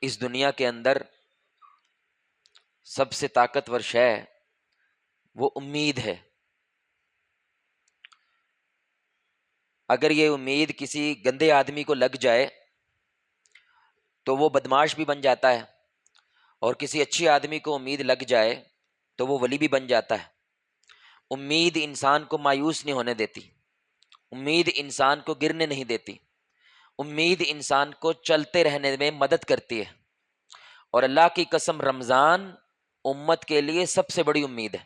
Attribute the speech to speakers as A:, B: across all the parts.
A: اس دنیا کے اندر سب سے طاقتور شے وہ امید ہے. اگر یہ امید کسی گندے آدمی کو لگ جائے تو وہ بدماش بھی بن جاتا ہے، اور کسی اچھی آدمی کو امید لگ جائے تو وہ ولی بھی بن جاتا ہے. امید انسان کو مایوس نہیں ہونے دیتی، امید انسان کو گرنے نہیں دیتی، امید انسان کو چلتے رہنے میں مدد کرتی ہے. اور اللہ کی قسم رمضان امت کے لیے سب سے بڑی امید ہے.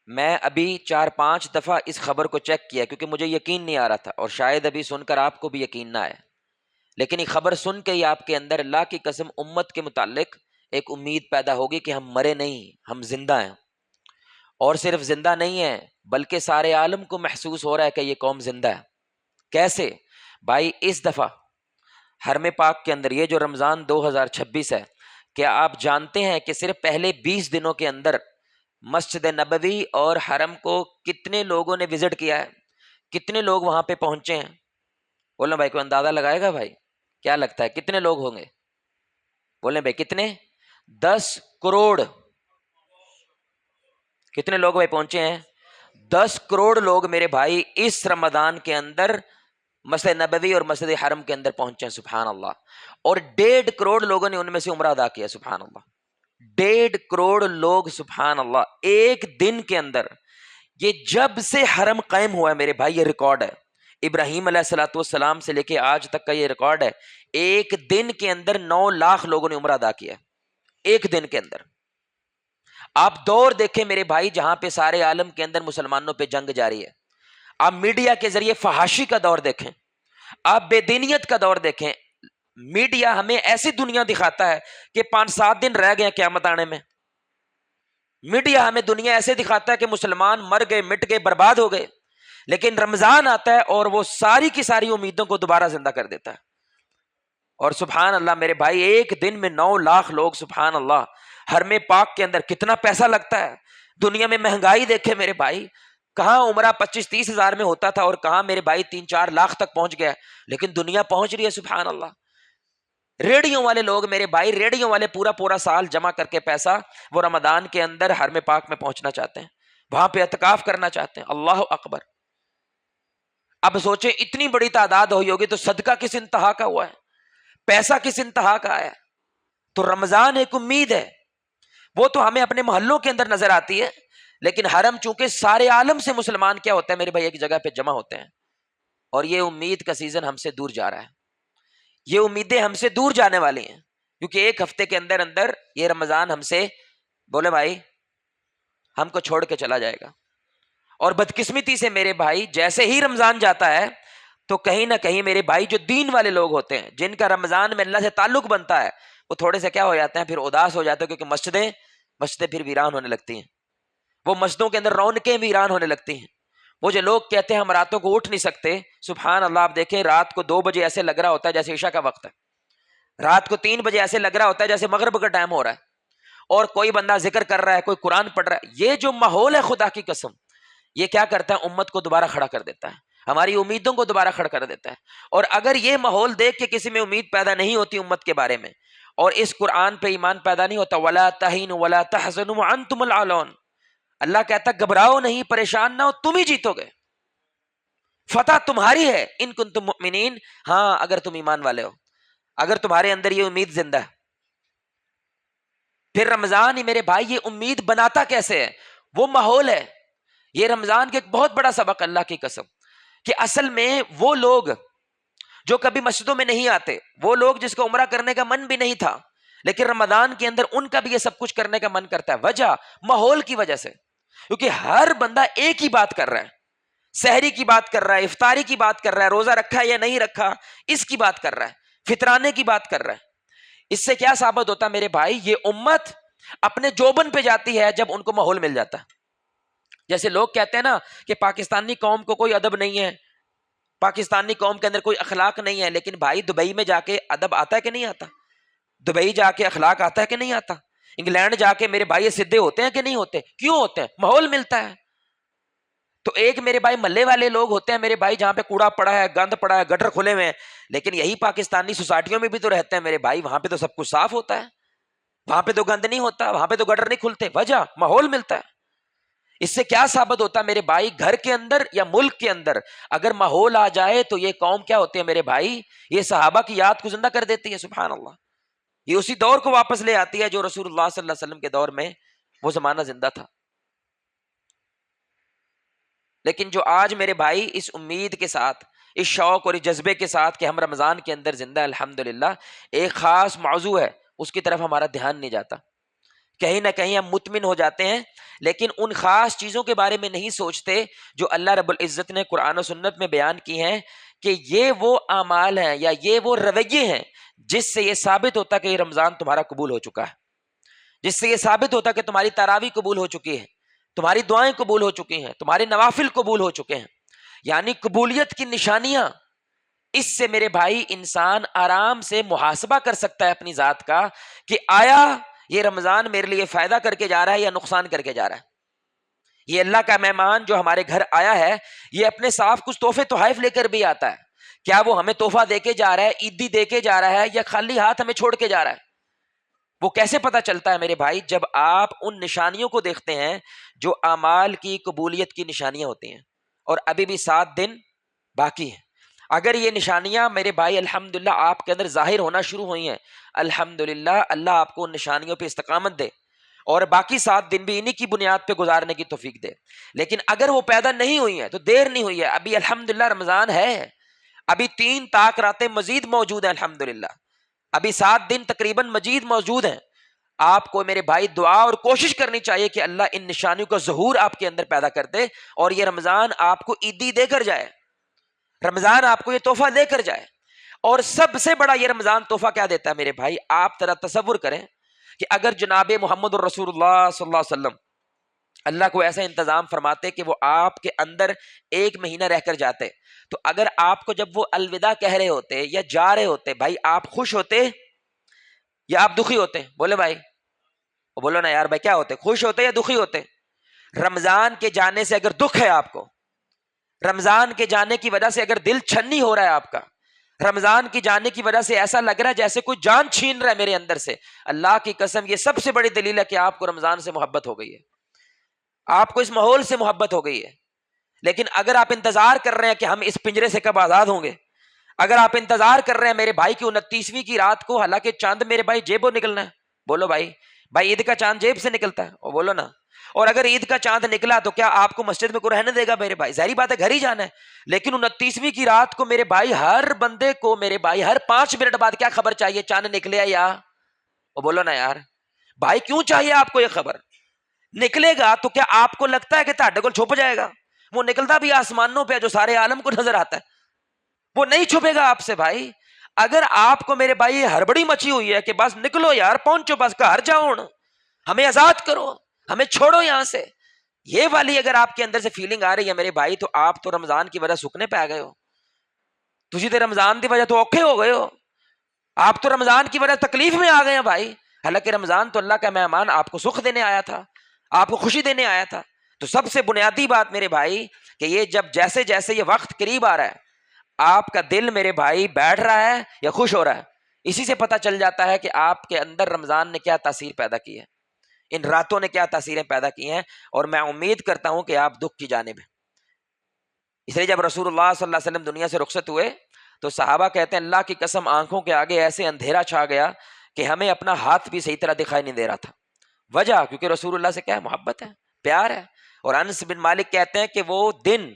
A: میں ابھی 4-5 دفعہ اس خبر کو چیک کیا کیونکہ مجھے یقین نہیں آ رہا تھا، اور شاید ابھی سن کر آپ کو بھی یقین نہ آئے، لیکن یہ خبر سن کے ہی آپ کے اندر اللہ کی قسم امت کے متعلق ایک امید پیدا ہوگی کہ ہم مرے نہیں، ہم زندہ ہیں. اور صرف زندہ نہیں ہیں بلکہ سارے عالم کو محسوس ہو رہا ہے کہ یہ قوم زندہ ہے. کیسے؟ بھائی اس دفعہ حرم پاک کے اندر یہ جو رمضان 2026 ہے، کیا آپ جانتے ہیں کہ صرف پہلے 20 دنوں کے اندر مسجد نبوی اور حرم کو کتنے لوگوں نے وزٹ کیا ہے، کتنے لوگ وہاں پہ پہنچے ہیں؟ بولنا بھائی، کوئی اندازہ لگائے گا؟ بھائی کیا لگتا ہے کتنے لوگ ہوں گے؟ بولیں بھائی کتنے؟ 10 کروڑ. کتنے لوگ بھائی پہنچے ہیں؟ 10 کروڑ لوگ میرے بھائی اس رمضان کے اندر مسجد نبوی اور مسجد حرم کے اندر پہنچے ہیں. سبحان اللہ. اور 1.5 کروڑ لوگوں نے ان میں سے عمرہ ادا کیا. سبحان اللہ. 1.5 کروڑ لوگ. سبحان اللہ. ایک دن کے اندر. یہ جب سے حرم قائم ہوا ہے میرے بھائی، یہ ریکارڈ ہے. ابراہیم علیہ الصلوۃ والسلام سے لے کے آج تک کا یہ ریکارڈ ہے. ایک دن کے اندر 9 لاکھ لوگوں نے عمرہ ادا کیا. ایک دن کے اندر. آپ دور دیکھیں میرے بھائی جہاں پہ سارے عالم کے اندر مسلمانوں پہ جنگ جاری ہے. آپ میڈیا کے ذریعے فحاشی کا دور دیکھیں، آپ بے دینیت کا دور دیکھیں. میڈیا ہمیں ایسی دنیا دکھاتا ہے کہ 5-7 دن رہ گئے قیامت آنے میں. میڈیا ہمیں دنیا ایسے دکھاتا ہے کہ مسلمان مر گئے، مٹ گئے، برباد ہو گئے. لیکن رمضان آتا ہے اور وہ ساری کی ساری امیدوں کو دوبارہ زندہ کر دیتا ہے. اور سبحان اللہ میرے بھائی، ایک دن میں 9 لاکھ لوگ. سبحان اللہ. حرم پاک کے اندر کتنا پیسہ لگتا ہے. دنیا میں مہنگائی دیکھے میرے بھائی، کہاں عمرہ 25-30 ہزار میں ہوتا تھا اور کہاں میرے بھائی 3-4 لاکھ تک پہنچ گیا. لیکن دنیا پہنچ رہی ہے. سبحان اللہ. ریڈیوں والے لوگ میرے بھائی، ریڈیوں والے پورا سال جمع کر کے پیسہ وہ رمضان کے اندر حرم پاک میں پہنچنا چاہتے ہیں، وہاں پہ اعتکاف کرنا چاہتے ہیں. اللہ اکبر. اب سوچیں اتنی بڑی تعداد ہوئی ہوگی تو صدقہ کس انتہا کا ہوا ہے، پیسہ کس انتہا کا آیا. تو رمضان ایک امید ہے. وہ تو ہمیں اپنے محلوں کے اندر نظر آتی ہے، لیکن حرم چونکہ سارے عالم سے مسلمان کیا ہوتا ہے میرے بھائی، ایک جگہ پہ جمع ہوتے ہیں. اور یہ امید کا سیزن ہم سے دور جا رہا ہے. یہ امیدیں ہم سے دور جانے والی ہیں کیونکہ ایک ہفتے کے اندر اندر یہ رمضان ہم سے، بولے بھائی، ہم کو چھوڑ کے چلا جائے گا. اور بدقسمتی سے میرے بھائی جیسے ہی رمضان جاتا ہے تو کہیں نہ کہیں میرے بھائی جو دین والے لوگ ہوتے ہیں، جن کا رمضان میں اللہ سے تعلق بنتا ہے، وہ تھوڑے سے کیا ہو جاتے ہیں، پھر اداس ہو جاتے ہیں، کیونکہ مسجدیں پھر ویران ہونے لگتی ہیں. وہ مسجدوں کے اندر رونقیں ویران ہونے لگتی ہیں. وہ جو لوگ کہتے ہیں ہم راتوں کو اٹھ نہیں سکتے، سبحان اللہ. آپ دیکھیں رات کو 2 بجے ایسے لگ رہا ہوتا ہے جیسے عشاء کا وقت ہے، رات کو 3 بجے ایسے لگ رہا ہوتا ہے جیسے مغرب کا ٹائم ہو رہا ہے، اور کوئی بندہ ذکر کر رہا ہے، کوئی قرآن پڑھ رہا ہے. یہ جو ماحول ہے خدا کی قسم، یہ کیا کرتا ہے، امت کو دوبارہ کھڑا کر دیتا ہے، ہماری امیدوں کو دوبارہ کھڑا کر دیتا ہے. اور اگر یہ ماحول دیکھ کے کسی میں امید پیدا نہیں ہوتی امت کے بارے میں، اور اس قرآن پہ ایمان پیدا نہیں ہوتا، وَلَا تَهِنُوا وَلَا تَحْزَنُوا وَأَنْتُمُ الْأَعْلَوْنَ، اللہ کہتا ہے گھبراؤ نہیں، پریشان نہ ہو، تم ہی جیتو گے، فتح تمہاری ہے، ان کنتم مؤمنین، ہاں اگر تم ایمان والے ہو، اگر تمہارے اندر یہ امید زندہ ہے. پھر رمضان ہی میرے بھائی یہ امید بناتا کیسے ہے؟ وہ ماحول ہے. یہ رمضان کے ایک بہت بڑا سبق، اللہ کی قسم، کہ اصل میں وہ لوگ جو کبھی مسجدوں میں نہیں آتے، وہ لوگ جس کو عمرہ کرنے کا من بھی نہیں تھا، لیکن رمضان کے اندر ان کا بھی یہ سب کچھ کرنے کا من کرتا ہے. وجہ ماحول کی وجہ سے، کیونکہ ہر بندہ ایک ہی بات کر رہا ہے، سحری کی بات کر رہا ہے، افطاری کی بات کر رہا ہے، روزہ رکھا ہے یا نہیں رکھا اس کی بات کر رہا ہے، فطرانے کی بات کر رہا ہے. اس سے کیا ثابت ہوتا ہے میرے بھائی، یہ امت اپنے جوبن پہ جاتی ہے جب ان کو ماحول مل جاتا ہے. جیسے لوگ کہتے ہیں نا کہ پاکستانی قوم کو کوئی ادب نہیں ہے، پاکستانی قوم کے اندر کوئی اخلاق نہیں ہے، لیکن بھائی دبئی میں جا کے ادب آتا ہے کہ نہیں آتا؟ دبئی جا کے اخلاق آتا ہے کہ نہیں آتا؟ انگلینڈ جا کے میرے بھائی سدھے ہوتے ہیں کہ نہیں ہوتے؟ کیوں ہوتے ہیں؟ ماحول ملتا ہے. تو ایک میرے بھائی محلے والے لوگ ہوتے ہیں میرے بھائی جہاں پہ کوڑا پڑا ہے، گند پڑا ہے، گٹر کھلے ہوئے ہیں، لیکن یہی پاکستانی سوسائٹیوں میں بھی تو رہتے ہیں میرے بھائی، وہاں پہ تو سب کچھ صاف ہوتا ہے، وہاں پہ تو گند نہیں ہوتا، وہاں پہ تو گٹر نہیں کھلتے، وجہ ماحول ملتا ہے۔ اس سے کیا ثابت ہوتا ہے میرے بھائی، گھر کے اندر یا ملک کے اندر اگر ماحول آ جائے تو یہ قوم کیا ہوتی ہے میرے بھائی، یہ صحابہ کی یاد کو زندہ کر دیتی ہے، سبحان اللہ، یہ اسی دور کو واپس لے آتی ہے جو رسول اللہ صلی اللہ علیہ وسلم کے دور میں وہ زمانہ زندہ تھا۔ لیکن جو آج میرے بھائی اس امید کے ساتھ، اس شوق اور اس جذبے کے ساتھ کہ ہم رمضان کے اندر زندہ الحمدللہ، ایک خاص موضوع ہے اس کی طرف ہمارا دھیان نہیں جاتا، کہیں نہ کہیں ہم مطمئن ہو جاتے ہیں، لیکن ان خاص چیزوں کے بارے میں نہیں سوچتے جو اللہ رب العزت نے قرآن و سنت میں بیان کی ہیں کہ یہ وہ اعمال ہیں یا یہ وہ رویے ہیں جس سے یہ ثابت ہوتا کہ یہ رمضان تمہارا قبول ہو چکا ہے، جس سے یہ ثابت ہوتا کہ تمہاری تراویح قبول ہو چکی ہے، تمہاری دعائیں قبول ہو چکی ہیں، تمہارے نوافل قبول ہو چکے ہیں، یعنی قبولیت کی نشانیاں۔ اس سے میرے بھائی انسان آرام سے محاسبہ کر سکتا ہے اپنی ذات کا کہ آیا یہ رمضان میرے لیے فائدہ کر کے جا رہا ہے یا نقصان کر کے جا رہا ہے۔ یہ اللہ کا مہمان جو ہمارے گھر آیا ہے یہ اپنے ساتھ کچھ تحفے تحائف لے کر بھی آتا ہے، کیا وہ ہمیں تحفہ دے کے جا رہا ہے، عیدی دے کے جا رہا ہے، یا خالی ہاتھ ہمیں چھوڑ کے جا رہا ہے؟ وہ کیسے پتا چلتا ہے میرے بھائی؟ جب آپ ان نشانیوں کو دیکھتے ہیں جو اعمال کی قبولیت کی نشانیاں ہوتی ہیں، اور ابھی بھی 7 دن باقی ہیں۔ اگر یہ نشانیاں میرے بھائی الحمدللہ آپ کے اندر ظاہر ہونا شروع ہوئی ہیں، الحمدللہ اللہ آپ کو ان نشانیوں پہ استقامت دے اور باقی 7 دن بھی انہی کی بنیاد پہ گزارنے کی توفیق دے۔ لیکن اگر وہ پیدا نہیں ہوئی ہیں تو دیر نہیں ہوئی ہے، ابھی الحمدللہ رمضان ہے، ابھی 3 طاق راتیں مزید موجود ہیں الحمدللہ، ابھی 7 دن تقریباً مزید موجود ہیں۔ آپ کو میرے بھائی دعا اور کوشش کرنی چاہیے کہ اللہ ان نشانیوں کا ظہور آپ کے اندر پیدا کر دے اور یہ رمضان آپ کو عیدی دے کر جائے، رمضان آپ کو یہ تحفہ دے کر جائے۔ اور سب سے بڑا یہ رمضان تحفہ کیا دیتا ہے میرے بھائی؟ آپ ذرا تصور کریں کہ اگر جناب محمد الرسول اللہ صلی اللہ علیہ وسلم اللہ کو ایسا انتظام فرماتے کہ وہ آپ کے اندر 1 مہینہ رہ کر جاتے، تو اگر آپ کو جب وہ الوداع کہہ رہے ہوتے یا جا رہے ہوتے، بھائی آپ خوش ہوتے یا آپ دکھی ہوتے؟ بولے بھائی، بولو نا یار بھائی، کیا ہوتے؟ خوش ہوتے یا دکھی ہوتے؟ رمضان کے جانے سے اگر دکھ ہے آپ کو، رمضان کے جانے کی وجہ سے اگر دل چھنی ہو رہا ہے آپ کا، رمضان کی جانے کی وجہ سے ایسا لگ رہا ہے جیسے کوئی جان چھین رہا ہے میرے اندر سے، اللہ کی قسم یہ سب سے بڑی دلیل ہے کہ آپ کو رمضان سے محبت ہو گئی ہے، آپ کو اس ماحول سے محبت ہو گئی ہے۔ لیکن اگر آپ انتظار کر رہے ہیں کہ ہم اس پنجرے سے کب آزاد ہوں گے، اگر آپ انتظار کر رہے ہیں میرے بھائی کی 29ویں کی رات کو، حالانکہ چاند میرے بھائی جیبوں نکلنا ہے، بولو بھائی، بھائی عید کا چاند جیب سے نکلتا ہے، اور بولو نا، اور اگر عید کا چاند نکلا تو کیا آپ کو مسجد میں کوئی رہنے دے گا میرے بھائی؟ ظاہری بات ہے گھر ہی جانا ہے۔ لیکن 29ویں کی رات کو میرے بھائی ہر بندے کو میرے بھائی ہر 5 منٹ بعد کیا خبر چاہیے؟ چاند نکلے یا، اور بولو نا یار بھائی، کیوں چاہیے آپ کو یہ خبر؟ نکلے گا تو کیا آپ کو لگتا ہے کہ تہاڈے کول چھپ جائے گا؟ وہ نکلتا بھی آسمانوں پہ جو سارے عالم کو نظر آتا ہے، وہ نہیں چھپے گا آپ سے بھائی۔ اگر آپ کو میرے بھائی یہ ہڑبڑی مچی ہوئی ہے کہ بس نکلو یار، پہنچو، بس گھر جاؤ، ہمیں آزاد کرو، ہمیں چھوڑو یہاں سے، یہ والی اگر آپ کے اندر سے فیلنگ آ رہی ہے میرے بھائی، تو آپ تو رمضان کی وجہ سکنے پہ آ گئے ہو، تجھے تو رمضان کی وجہ تو اوکھے ہو گئے ہو، آپ تو رمضان کی وجہ تکلیف میں آ گئے ہیں بھائی۔ حالانکہ رمضان تو اللہ کا مہمان آپ کو سکھ دینے آیا تھا، آپ کو خوشی دینے آیا تھا۔ تو سب سے بنیادی بات میرے بھائی کہ یہ جب جیسے جیسے یہ وقت قریب آ رہا ہے، آپ کا دل میرے بھائی بیٹھ رہا ہے یا خوش ہو رہا ہے، اسی سے پتہ چل جاتا ہے کہ آپ کے اندر رمضان نے کیا تاثیر پیدا کی ہے، ان راتوں نے کیا تاثیریں پیدا کی ہیں۔ اور میں امید کرتا ہوں کہ آپ دکھ کی جانب ہیں۔ اس لیے جب رسول اللہ صلی اللہ علیہ وسلم دنیا سے رخصت ہوئے تو صحابہ کہتے ہیں اللہ کی قسم آنکھوں کے آگے ایسے اندھیرا چھا گیا کہ ہمیں اپنا ہاتھ بھی صحیح طرح دکھائی نہیں دے رہا تھا۔ وجہ کیونکہ رسول اللہ سے کیا ہے؟ محبت ہے، پیار ہے۔ اور انس بن مالک کہتے ہیں کہ وہ دن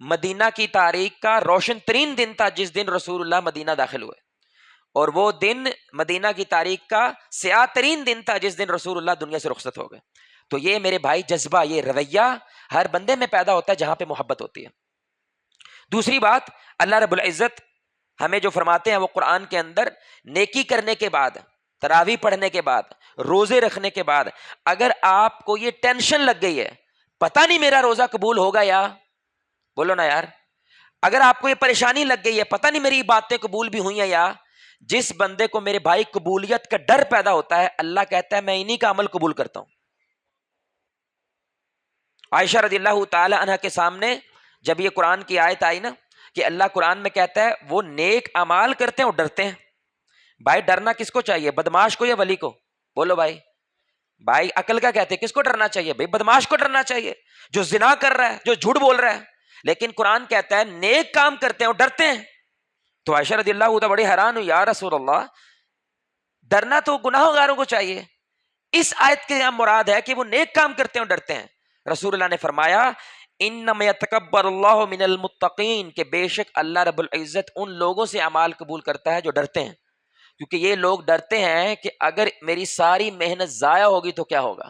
A: مدینہ کی تاریخ کا روشن ترین دن تھا جس دن رسول اللہ مدینہ داخل ہوئے، اور وہ دن مدینہ کی تاریخ کا سیاہ ترین دن تھا جس دن رسول اللہ دنیا سے رخصت ہو گئے۔ تو یہ میرے بھائی جذبہ، یہ رویہ ہر بندے میں پیدا ہوتا ہے جہاں پہ محبت ہوتی ہے۔ دوسری بات، اللہ رب العزت ہمیں جو فرماتے ہیں وہ قرآن کے اندر، نیکی کرنے کے بعد، تراویح پڑھنے کے بعد، روزے رکھنے کے بعد، اگر آپ کو یہ ٹینشن لگ گئی ہے پتہ نہیں میرا روزہ قبول ہوگا یا، بولو نا یار، اگر آپ کو یہ پریشانی لگ گئی ہے پتہ نہیں میری باتیں قبول بھی ہوئی ہیں یا، جس بندے کو میرے بھائی قبولیت کا ڈر پیدا ہوتا ہے، اللہ کہتا ہے میں انہی کا عمل قبول کرتا ہوں۔ عائشہ رضی اللہ تعالی عنہ کے سامنے جب یہ قرآن کی آیت آئی نا کہ اللہ قرآن میں کہتا ہے وہ نیک اعمال کرتے ہیں اور ڈرتے ہیں. بھائی ڈرنا کس کو چاہیے, بدماش کو یا ولی کو؟ بولو بھائی. بھائی عقل کا کہتے ہیں کس کو ڈرنا چاہیے؟ بھائی بدماش کو ڈرنا چاہیے جو زنا کر رہا ہے, جو جھوٹ بول رہا ہے. لیکن قرآن کہتا ہے نیک کام کرتے ہیں اور ڈرتے ہیں. تو عائشہ رضی اللہ عنہ بڑی حیران ہوئی, یا رسول اللہ ڈرنا تو گناہ گاروں کو چاہیے, اس آیت کے یہاں مراد ہے کہ وہ نیک کام کرتے ہیں اور ڈرتے ہیں. رسول اللہ نے فرمایا انما یتکبر اللہ من المتقین, کہ بے شک اللہ رب العزت ان لوگوں سے اعمال قبول کرتا ہے جو ڈرتے ہیں. کیونکہ یہ لوگ ڈرتے ہیں کہ اگر میری ساری محنت ضائع ہوگی تو کیا ہوگا.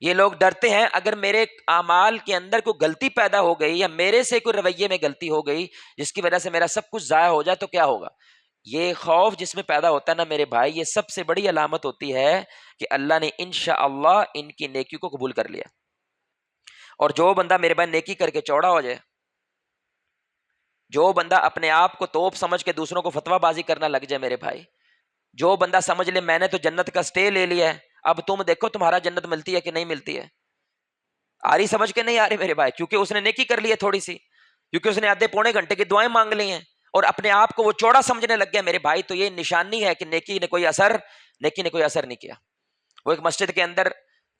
A: یہ لوگ ڈرتے ہیں اگر میرے اعمال کے اندر کوئی غلطی پیدا ہو گئی یا میرے سے کوئی رویے میں غلطی ہو گئی جس کی وجہ سے میرا سب کچھ ضائع ہو جائے تو کیا ہوگا. یہ خوف جس میں پیدا ہوتا ہے نا میرے بھائی, یہ سب سے بڑی علامت ہوتی ہے کہ اللہ نے انشاءاللہ ان کی نیکی کو قبول کر لیا. اور جو بندہ میرے بھائی نیکی کر کے چوڑا ہو جائے, جو بندہ اپنے آپ کو توپ سمجھ کے دوسروں کو فتویٰ بازی کرنا لگ جائے میرے بھائی, جو بندہ سمجھ لے میں نے تو جنت کا سٹے لے لیا ہے, اب تم دیکھو تمہارا جنت ملتی ہے کہ نہیں ملتی ہے. آ رہی سمجھ کے نہیں آ رہی میرے بھائی, کیونکہ اس نے نیکی کر لی ہے تھوڑی سی, کیونکہ اس نے آدھے پونے گھنٹے کی دعائیں مانگ لی ہیں اور اپنے آپ کو وہ چوڑا سمجھنے لگ گیا میرے بھائی. تو یہ نشانی ہے کہ نیکی نے کوئی اثر نہیں کیا. وہ ایک مسجد کے اندر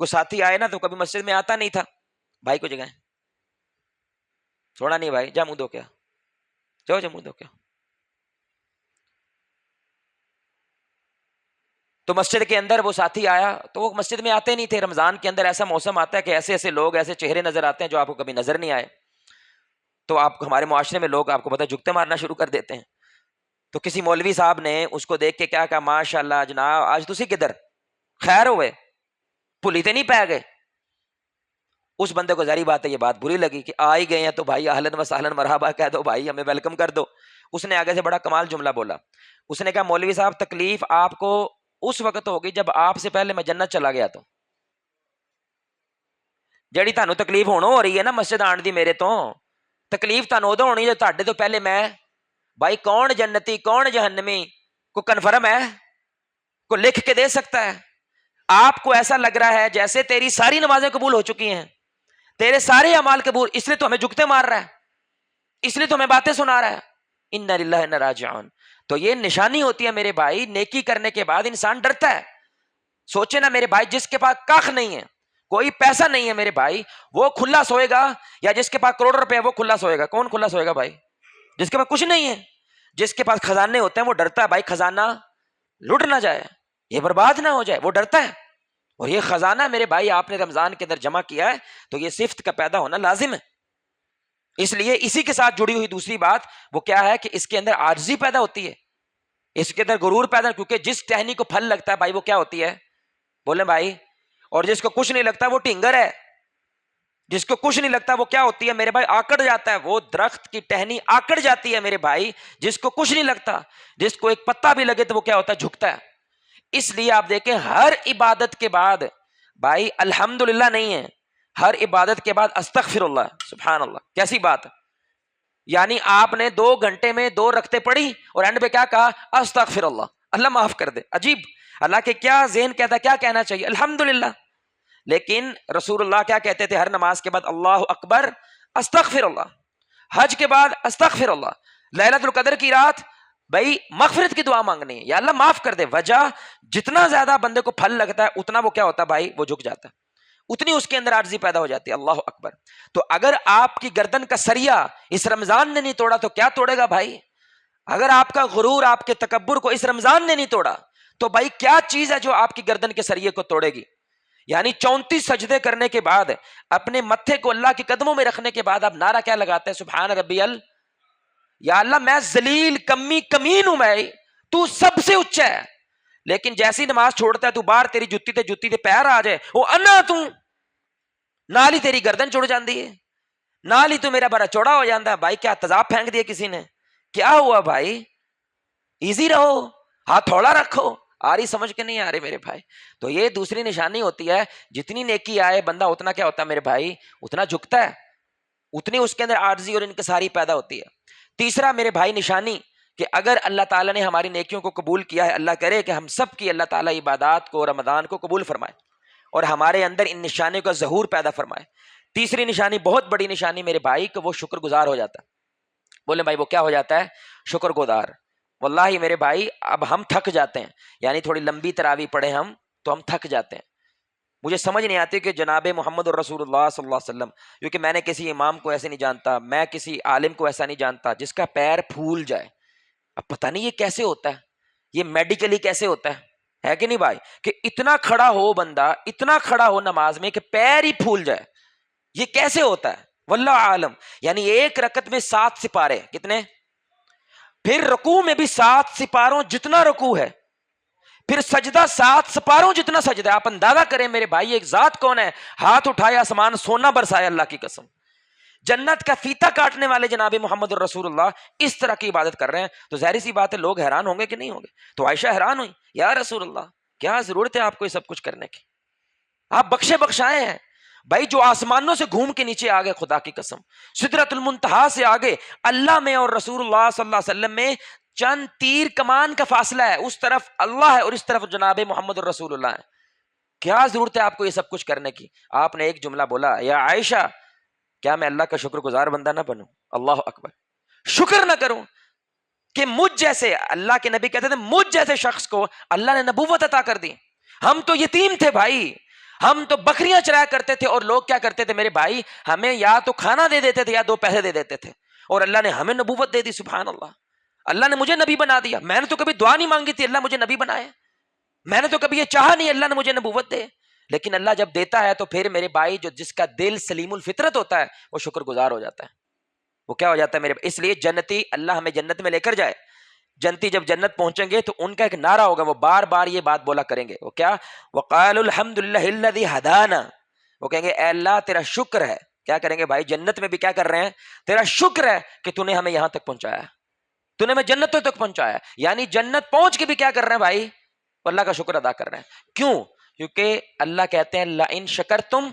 A: کوئی ساتھی آئے نا تو کبھی مسجد میں آتا نہیں تھا, بھائی کو جگہ چھوڑا نہیں بھائی, جا منہ دھو کیا, جاؤ جا منہ دھو کیا. تو مسجد کے اندر وہ ساتھی آیا تو وہ مسجد میں آتے نہیں تھے. رمضان کے اندر ایسا موسم آتا ہے کہ ایسے ایسے لوگ, ایسے چہرے نظر آتے ہیں جو آپ کو کبھی نظر نہیں آئے. تو آپ کو ہمارے معاشرے میں لوگ آپ کو پتہ جھکتے مارنا شروع کر دیتے ہیں. تو کسی مولوی صاحب نے اس کو دیکھ کے کیا کہا, ماشاء اللہ جناب آج تسی کدھر خیر ہوئے, پولیتے نہیں پہ گئے. اس بندے کو ظاہری بات ہے یہ بات بری لگی کہ آ ہی گئے ہیں تو بھائی اہلاً و سہلاً مرحبا کہہ دو بھائی, ہمیں ویلکم کر دو. اس نے آگے سے بڑا کمال جملہ بولا. اس نے کہا مولوی صاحب تکلیف آپ کو اس وقت ہوگی جب آپ سے پہلے میں جنت چلا گیا. تو جیڑی تانوں تکلیف ہونوں ہو رہی ہے نا مسجد آن دی, میرے تو تکلیف تانوں ادو ہونی جو تہاڈے تو پہلے میں. بھائی کون جنتی کون جہنمی کو کنفرم ہے, کو لکھ کے دے سکتا ہے؟ آپ کو ایسا لگ رہا ہے جیسے تیری ساری نمازیں قبول ہو چکی ہیں, تیرے سارے اعمال قبول, اس لیے تو ہمیں جھکتے مار رہا ہے, اس لیے تو ہمیں باتیں سنا رہا ہے. انا للہ انا راجعون. تو یہ نشانی ہوتی ہے میرے بھائی, نیکی کرنے کے بعد انسان ڈرتا ہے. سوچے نا میرے بھائی, جس کے پاس کاخ نہیں ہے, کوئی پیسہ نہیں ہے میرے بھائی, وہ کھلا سوئے گا, یا جس کے پاس کروڑ روپے ہے وہ کھلا سوئے گا؟ کون کھلا سوئے گا بھائی؟ جس کے پاس کچھ نہیں ہے. جس کے پاس خزانے ہوتے ہیں وہ ڈرتا ہے بھائی خزانہ لٹ نہ جائے, یہ برباد نہ ہو جائے, وہ ڈرتا ہے. اور یہ خزانہ میرے بھائی آپ نے رمضان کے اندر جمع کیا ہے تو یہ صفت کا پیدا ہونا لازم ہے. اس لیے اسی کے ساتھ جڑی ہوئی دوسری بات وہ کیا ہے کہ اس کے اندر عاجزی پیدا ہوتی ہے, اس کے اندر غرور پیدا, کیونکہ جس ٹہنی کو پھل لگتا ہے بھائی وہ کیا ہوتی ہے, بولیں بھائی, اور جس کو کچھ نہیں لگتا وہ ٹینگر ہے. جس کو کچھ نہیں لگتا وہ کیا ہوتی ہے میرے بھائی, آکڑ جاتا ہے. وہ درخت کی ٹہنی آکڑ جاتی ہے میرے بھائی جس کو کچھ نہیں لگتا. جس کو ایک پتا بھی لگے تو وہ کیا ہوتا ہے, جھکتا ہے. اس لیے آپ دیکھیں ہر عبادت کے بعد بھائی الحمدللہ نہیں ہے, ہر عبادت کے بعد استغفر اللہ, سبحان اللہ. کیسی بات ہے, یعنی آپ نے 2 گھنٹے میں 2 رکعتیں پڑھی اور اینڈ پہ کیا کہا, استغفر اللہ, اللہ معاف کر دے. عجیب, اللہ کے کیا ذہن کہتا, کیا کہنا چاہیے, الحمدللہ. لیکن رسول اللہ کیا کہتے تھے ہر نماز کے بعد, اللہ اکبر استغفر اللہ. حج کے بعد استغفر اللہ. لیلۃ القدر کی رات بھائی مغفرت کی دعا مانگنی ہے, یا اللہ معاف کر دے. وجہ جتنا زیادہ بندے کو پھل لگتا ہے اتنا وہ کیا ہوتا ہے بھائی, وہ جھک جاتا ہے, اتنی اس کے اندر عاجزی پیدا ہو جاتی ہے. اللہ اکبر. تو اگر آپ کی گردن کا سریا اس رمضان نے نہیں توڑا تو کیا توڑے گا بھائی؟ اگر آپ کا غرور آپ کے تکبر کو اس رمضان نے نہیں توڑا تو بھائی کیا چیز ہے جو آپ کی گردن کے سریے کو توڑے گی؟ یعنی 34 سجدے کرنے کے بعد اپنے متھے کو اللہ کے قدموں میں رکھنے کے بعد آپ نعرہ کیا لگاتے ہیں, سبحان ربی یا اللہ میں ذلیل کمین ہوں, میں تو سب سے اونچا ہے. لیکن جیسی نماز چھوڑتا ہے تو باہر تیری جتی تے پیر آ جائے, وہ انا تو نال ہی تیری گردن چڑ جاندی ہے, نال ہی تو میرا بڑا چوڑا ہو جاتا ہے. بھائی کیا تذاب پھینک دیا کسی نے, کیا ہوا بھائی؟ ایزی رہو, ہاتھ تھوڑا رکھو. آ رہی سمجھ کے نہیں آ رہے میرے بھائی؟ تو یہ دوسری نشانی ہوتی ہے, جتنی نیکی آئے بندہ اتنا کیا ہوتا ہے میرے بھائی, اتنا جھکتا ہے, اتنی اس کے اندر عاجزی اور انکساری پیدا ہوتی ہے. تیسرا میرے بھائی نشانی کہ اگر اللہ تعالیٰ نے ہماری نیکیوں کو قبول کیا ہے, اللہ کرے کہ ہم سب کی اللہ تعالیٰ عبادات کو رمضان کو قبول فرمائے اور ہمارے اندر ان نشانیوں کا ظہور پیدا فرمائے. تیسری نشانی بہت بڑی نشانی میرے بھائی کہ وہ شکر گزار ہو جاتا ہے. بولے بھائی وہ کیا ہو جاتا ہے؟ شکر گزار. واللہ میرے بھائی اب ہم تھک جاتے ہیں، یعنی تھوڑی لمبی تراویح پڑھے ہم تو ہم تھک جاتے ہیں. مجھے سمجھ نہیں آتی کہ جناب محمد الرسول اللہ صلی اللہ علیہ وسلم، کیونکہ میں نے کسی امام کو ایسے نہیں جانتا، میں کسی عالم کو ایسا نہیں جانتا جس کا پیر پھول جائے. اب پتہ نہیں یہ کیسے ہوتا ہے، یہ میڈیکلی کیسے ہوتا ہے کہ نہیں بھائی، کہ اتنا کھڑا ہو بندہ، اتنا کھڑا ہو نماز میں کہ پیر ہی پھول جائے، یہ کیسے ہوتا ہے؟ واللہ عالم. یعنی ایک رکعت میں 7 سپارے، کتنے؟ پھر رکوع میں بھی 7 سپاروں جتنا رکوع ہے، پھر سجدہ 7 سپاروں جتنا سجدہ ہے. آپ اندازہ کریں میرے بھائی ایک ذات کون ہے، ہاتھ اٹھایا آسمان سونا برسایا، اللہ کی قسم. جنت کا فیتا کاٹنے والے جناب محمد الرسول اللہ اس طرح کی عبادت کر رہے ہیں، تو ظاہر سی بات ہے لوگ حیران ہوں گے کہ نہیں ہوں گے. تو عائشہ حیران ہوئی، یا رسول اللہ کیا ضرورت ہے آپ کو یہ سب کچھ کرنے کی، آپ بخشے بخشائے ہیں. بھائی جو آسمانوں سے گھوم کے نیچے آگے، خدا کی قسم سدرۃ المنتہا سے آگے اللہ میں اور رسول اللہ صلی اللہ علیہ وسلم میں چند تیر کمان کا فاصلہ ہے، اس طرف اللہ ہے اور اس طرف جناب محمد الرسول اللہ ہے. کیا ضرورت ہے آپ کو یہ سب کچھ کرنے کی؟ آپ نے ایک جملہ بولا، یا عائشہ کیا میں اللہ کا شکر گزار بندہ نہ بنوں؟ اللہ اکبر. شکر نہ کروں کہ مجھ جیسے، اللہ کے نبی کہتے تھے مجھ جیسے شخص کو اللہ نے نبوت عطا کر دی. ہم تو یتیم تھے بھائی، ہم تو بکریاں چرایا کرتے تھے، اور لوگ کیا کرتے تھے میرے بھائی، ہمیں یا تو کھانا دے دیتے تھے یا 2 پیسے دے دیتے تھے، اور اللہ نے ہمیں نبوت دے دی. سبحان اللہ، اللہ نے مجھے نبی بنا دیا. میں نے تو کبھی دعا نہیں مانگی تھی اللہ مجھے نبی بنائے، میں نے تو کبھی یہ چاہا نہیں اللہ نے مجھے نبوت دے. لیکن اللہ جب دیتا ہے تو پھر میرے بھائی جو جس کا دل سلیم الفطرت ہوتا ہے وہ شکر گزار ہو جاتا ہے. وہ کیا ہو جاتا ہے میرے، اس لیے جنتی، اللہ ہمیں جنت میں لے کر جائے. جنتی جب جنت پہنچیں گے تو ان کا ایک نعرہ ہوگا، وہ بار بار یہ بات بولا کریں گے. وہ کیا؟ وقالوا الحمد للہ الذی ہدانا. وہ کہیں گے اے اللہ تیرا شکر ہے. کیا کریں گے بھائی؟ جنت میں بھی کیا کر رہے ہیں؟ تیرا شکر ہے کہ تو نے ہمیں یہاں تک پہنچایا، تو نے ہمیں جنتوں تک پہنچایا. یعنی جنت پہنچ کے بھی کیا کر رہے ہیں بھائی؟ اللہ کا شکر ادا کر رہے ہیں. کیوں؟ کیونکہ اللہ کہتے ہیں لئن شکرتم،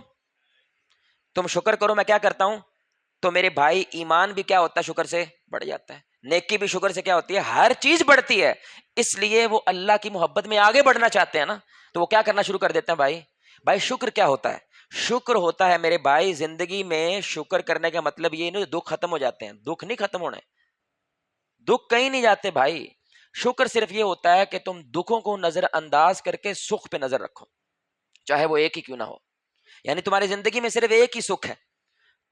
A: تم شکر کرو میں کیا کرتا ہوں. تو میرے بھائی ایمان بھی کیا ہوتا ہے؟ شکر سے بڑھ جاتا ہے. نیکی بھی شکر سے کیا ہوتی ہے؟ ہر چیز بڑھتی ہے. اس لیے وہ اللہ کی محبت میں آگے بڑھنا چاہتے ہیں نا، تو وہ کیا کرنا شروع کر دیتے ہیں بھائی. بھائی شکر کیا ہوتا ہے؟ شکر ہوتا ہے میرے بھائی زندگی میں شکر کرنے کا مطلب یہ نہیں دکھ ختم ہو جاتے ہیں، دکھ نہیں ختم ہونے، دکھ کہیں نہیں جاتے بھائی. شکر صرف یہ ہوتا ہے کہ تم دکھوں کو نظر انداز کر کے سکھ پہ نظر رکھو، چاہے وہ ایک ہی کیوں نہ ہو. یعنی تمہاری زندگی میں صرف ایک ہی سکھ ہے،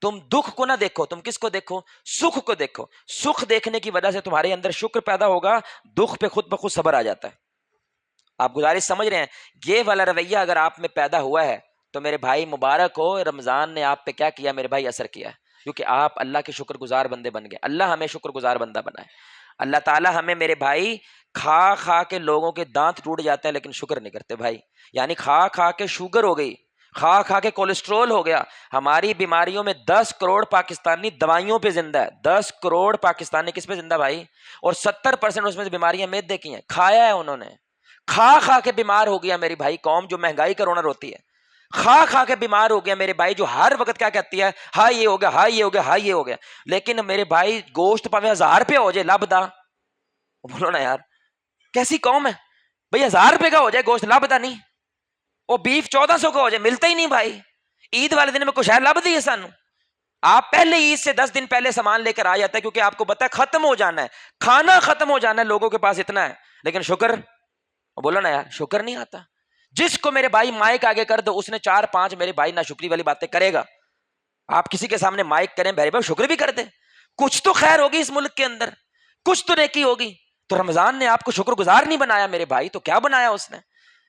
A: تم دکھ کو نہ دیکھو، تم کس کو دیکھو؟ سکھ کو دیکھو. سکھ دیکھنے کی وجہ سے تمہارے اندر شکر پیدا ہوگا، دکھ پہ خود بخود صبر آ جاتا ہے. آپ گزارش سمجھ رہے ہیں؟ یہ والا رویہ اگر آپ میں پیدا ہوا ہے تو میرے بھائی مبارک ہو، رمضان نے آپ پہ کیا کیا میرے بھائی؟ اثر کیا ہے، کیونکہ آپ اللہ کے شکر گزار بندے بن گئے. اللہ ہمیں شکر گزار بندہ بنائے. اللہ تعالی ہمیں میرے بھائی کھا کھا کے لوگوں کے دانت ٹوٹ جاتے ہیں لیکن شکر نہیں کرتے بھائی. یعنی کھا کھا کے شوگر ہو گئی، کھا کھا کے کولیسٹرول ہو گیا. ہماری بیماریوں میں 10 کروڑ پاکستانی دوائیوں پہ زندہ ہے. 10 کروڑ پاکستانی کس پہ زندہ بھائی؟ اور 70% اس میں سے بیماریاں میدے کی ہیں، کھایا ہے انہوں نے، کھا کھا کے بیمار ہو گیا میری بھائی. قوم جو مہنگائی کا رونر ہوتی ہے، کھا کھا کے بیمار ہو گیا میرے بھائی، جو ہر وقت کیا کہتی ہے؟ ہاں یہ ہو گیا، ہاں یہ ہو گیا، ہاں یہ ہو گیا. لیکن میرے بھائی گوشت پاوے 1000 روپے ہو جائے لبدا، بولو نا یار کیسی قوم ہے بھائی؟ 1000 روپے کا ہو جائے گوشت لبدا نہیں، وہ بیف 1400 کا ہو جائے ملتا ہی نہیں بھائی. عید والے دن میں کچھ ہے لب دی ہے سانو. آپ پہلے عید سے 10 دن پہلے سامان لے کر آ جاتا ہے کیونکہ آپ کو پتا ہے ختم ہو جانا ہے، کھانا ختم ہو جانا ہے، لوگوں کے پاس اتنا ہے. لیکن شکر، بولو نا یار شکر نہیں آتا. جس کو میرے بھائی مائک آگے کر دو اس نے 4-5 میرے بھائی ناشکری والی باتیں کرے گا. آپ کسی کے سامنے مائک کریں میرے بھائی شکر بھی کر دیں، کچھ تو خیر ہوگی اس ملک کے اندر، کچھ تو نیکی ہوگی. تو رمضان نے آپ کو شکر گزار نہیں بنایا میرے بھائی، تو کیا بنایا اس نے؟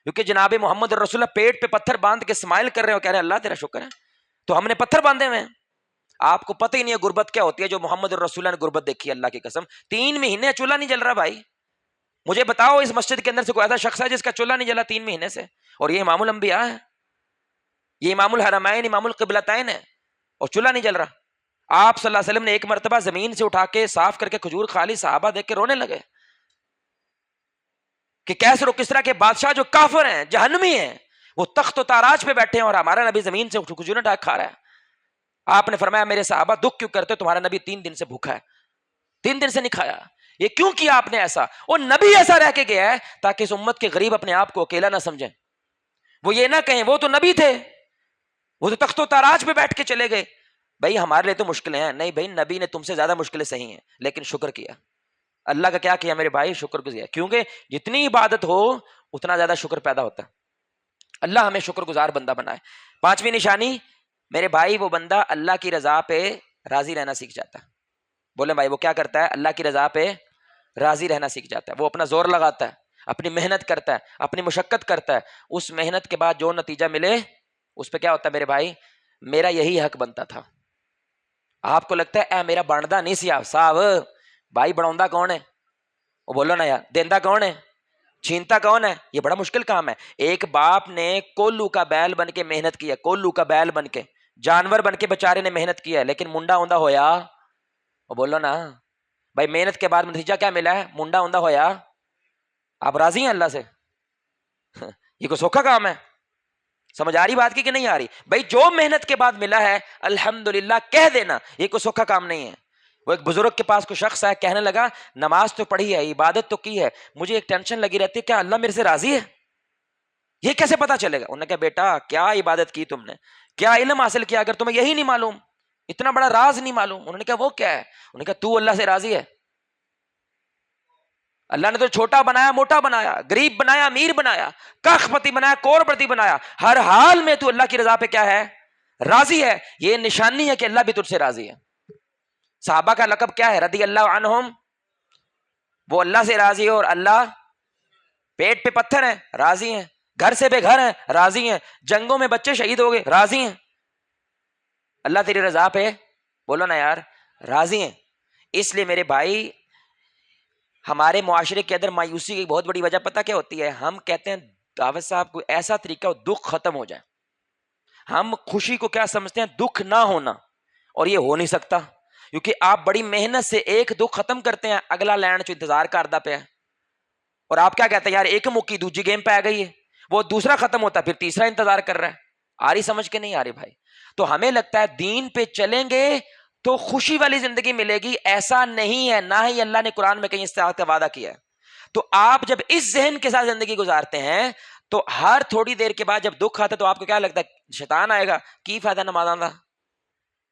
A: کیونکہ جناب محمد الرسول اللہ پیٹ پہ پتھر باندھ کے اسمائل کر رہے ہو، کہہ رہے ہیں اللہ تیرا شکر ہے. تو ہم نے پتھر باندھے ہوئے ہیں. آپ کو پتہ ہی نہیں ہے غربت کیا ہوتی ہے. جو محمد الرسول اللہ نے غربت دیکھی اللہ کی قسم، 3 مہینے چولہا نہیں جل رہا بھائی. مجھے بتاؤ اس مسجد کے اندر سے کوئی ایسا شخص ہے جس کا چولہا نہیں جلا 3 مہینے سے؟ اور یہ امام الانبیاء ہے، یہ امام الحرمین امام القبلتین ہے، اور چولہا نہیں جل رہا. آپ صلی اللہ علیہ وسلم نے ایک مرتبہ زمین سے اٹھا کے صاف کر کے کھجور کھا لی، صحابہ دیکھ کے رونے لگے کہ کیسر و کسرا کے بادشاہ جو کافر ہیں، جہنمی ہیں، وہ تخت و تاراج پہ بیٹھے ہیں اور ہمارا نبی زمین سے کھجور اٹھا کھا رہا ہے. آپ نے فرمایا میرے صحابہ دکھ کیوں کرتے؟ تمہارا نبی 3 دن سے بھوکا ہے، 3 دن سے نہیں کھایا. یہ کیوں کیا آپ نے ایسا؟ اور نبی ایسا رہ کے گیا ہے تاکہ اس امت کے غریب اپنے آپ کو اکیلا نہ سمجھیں، وہ یہ نہ کہیں وہ تو نبی تھے، وہ تو تخت و تاراج پہ بیٹھ کے چلے گئے. بھائی ہمارے لیے تو مشکلیں ہیں. نہیں بھائی نبی نے تم سے زیادہ مشکلیں صحیح ہیں, لیکن شکر کیا. اللہ کا کیا کیا میرے بھائی؟ شکر گزار. کیونکہ جتنی عبادت ہو اتنا زیادہ شکر پیدا ہوتا ہے. اللہ ہمیں شکر گزار بندہ بنائے. پانچویں نشانی میرے بھائی, وہ بندہ اللہ کی رضا پہ راضی رہنا سیکھ جاتا ہے. بولے بھائی وہ کیا کرتا ہے؟ اللہ کی رضا پہ راضی رہنا سیکھ جاتا ہے. وہ اپنا زور لگاتا ہے, اپنی محنت کرتا ہے, اپنی مشقت کرتا ہے. اس محنت کے بعد جو نتیجہ ملے اس پہ کیا ہوتا ہے میرے بھائی؟ میرا یہی حق بنتا تھا. آپ کو لگتا ہے اے میرا بانڈا نہیں سی آپ صاحب, بھائی بڑھوندا کون ہے؟ وہ بولو نا یار, دیندا کون ہے؟ چھینتا کون ہے؟ یہ بڑا مشکل کام ہے. ایک باپ نے کولو کا بیل بن کے محنت کیا, کولو کا بیل بن کے, جانور بن کے بےچارے نے محنت کیا ہے, لیکن منڈا اوندا ہویا. وہ بولو نا بھائی, محنت کے بعد نتیجہ کیا ملا ہے؟ منڈا اوندا ہویا. آپ راضی ہیں اللہ سے؟ یہ کوئی سوکھا کام ہے؟ سمجھ آ رہی بات کی کہ نہیں آ رہی؟ بھائی جو محنت کے بعد ملا ہے الحمدللہ کہہ دینا, یہ کوئی سوکھا کام نہیں ہے. وہ ایک بزرگ کے پاس کوئی شخص آیا, کہنے لگا نماز تو پڑھی ہے, عبادت تو کی ہے, مجھے ایک ٹینشن لگی رہتی ہے, کیا اللہ میرے سے راضی ہے؟ یہ کیسے پتا چلے گا؟ انہوں نے کہا بیٹا کیا عبادت کی تم نے, کیا علم حاصل کیا, اگر تمہیں یہی نہیں معلوم, اتنا بڑا راز نہیں معلوم. انہوں نے کہا وہ کیا ہے؟ انہوں نے کہا تو اللہ سے راضی ہے. اللہ نے تو چھوٹا بنایا موٹا بنایا, غریب بنایا امیر بنایا, کخ پتی بنایا کور پتی بنایا, ہر حال میں تو اللہ کی رضا پہ کیا ہے؟ راضی ہے. یہ نشانی ہے کہ اللہ بھی تجھ سے راضی ہے. صحابہ کا لقب کیا ہے؟ رضی اللہ عنہم. وہ اللہ سے راضی ہے, اور اللہ پیٹ پہ پتھر ہیں راضی ہیں, گھر سے بے گھر ہیں راضی ہیں, جنگوں میں بچے شہید ہو گئے راضی ہیں. اللہ تیری رضا پہ بولو نا یار راضی ہیں. اس لیے میرے بھائی ہمارے معاشرے کے اندر مایوسی کی بہت بڑی وجہ پتہ کیا ہوتی ہے؟ ہم کہتے ہیں دعوت صاحب کوئی ایسا طریقہ ہو دکھ ختم ہو جائے. ہم خوشی کو کیا سمجھتے ہیں؟ دکھ نہ ہونا, اور یہ ہو نہیں سکتا, کیونکہ آپ بڑی محنت سے ایک دکھ ختم کرتے ہیں, اگلا لینڈ جو انتظار کردہ پہ ہے, اور آپ کیا کہتے ہیں یار ایک مکی دوسری گیم پہ آ گئی ہے, وہ دوسرا ختم ہوتا ہے پھر تیسرا انتظار کر رہا ہے. آ رہی سمجھ کے نہیں آ رہی بھائی؟ تو ہمیں لگتا ہے دین پہ چلیں گے تو خوشی والی زندگی ملے گی, ایسا نہیں ہے, نہ ہی اللہ نے قرآن میں کہیں اس طرح کا وعدہ کیا ہے. تو آپ جب اس ذہن کے ساتھ زندگی گزارتے ہیں تو ہر تھوڑی دیر کے بعد جب دکھ آتا ہے تو آپ کو کیا لگتا ہے؟ شیطان آئے گا, کی فائدہ نمازاں دا,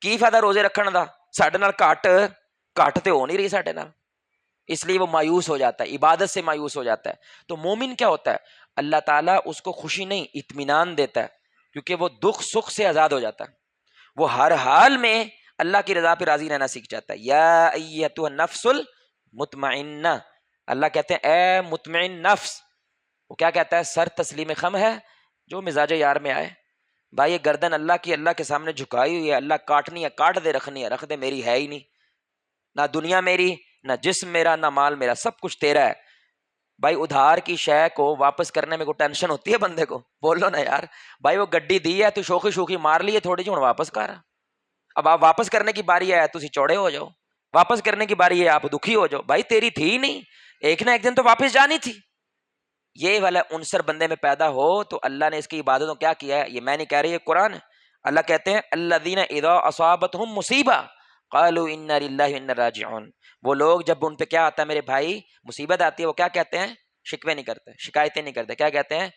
A: کی فائدہ روزے رکھن دا, ساڈے نال گھٹ تے ہو نہیں رہی ساڈے نال. اس لیے وہ مایوس ہو جاتا ہے, عبادت سے مایوس ہو جاتا ہے. تو مومن کیا ہوتا ہے؟ اللہ تعالیٰ اس کو خوشی نہیں اطمینان دیتا ہے, کیونکہ وہ دکھ سکھ سے آزاد ہو جاتا ہے. وہ ہر حال میں اللہ کی رضا پہ راضی رہنا سیکھ جاتا ہے. یا ایتھا النفس المطمئنہ, اللہ کہتے ہیں اے مطمئن نفس. وہ کیا کہتا ہے؟ سر تسلیم خم ہے جو مزاج یار میں آئے. بھائی یہ گردن اللہ کی اللہ کے سامنے جھکائی ہوئی ہے, اللہ کاٹنی ہے کاٹ دے, رکھنی ہے رکھ دے, میری ہے ہی نہیں, نہ دنیا میری, نہ جسم میرا, نہ مال میرا, سب کچھ تیرا ہے. بھائی ادھار کی شے کو واپس کرنے میں کوئی ٹینشن ہوتی ہے بندے کو؟ بولو نا یار. بھائی وہ گڈی دی ہے تو شوخی شوخی مار لی ہے تھوڑی جی, ہوں واپس کر. اب آپ واپس کرنے کی باری ہے تسی چوڑے ہو جاؤ, واپس کرنے کی باری ہے آپ دکھی ہو جاؤ. بھائی تیری تھی نہیں, ایک نہ ایک دن تو واپس جانی تھی. یہ والا عنصر بندے میں پیدا ہو تو اللہ نے اس کی عبادتوں کیا کیا ہے؟ یہ میں نہیں کہہ رہی, یہ قرآن ہے. اللہ کہتے ہیں الذین اذا اصابتہم مصیبہ قالوا انا للہ وانا راجعون. وہ لوگ جب ان پہ کیا آتا ہے میرے بھائی؟ مصیبت آتی ہے, وہ کیا کہتے ہیں؟ شکوے نہیں کرتے, شکایتیں نہیں کرتے, کیا کہتے ہیں؟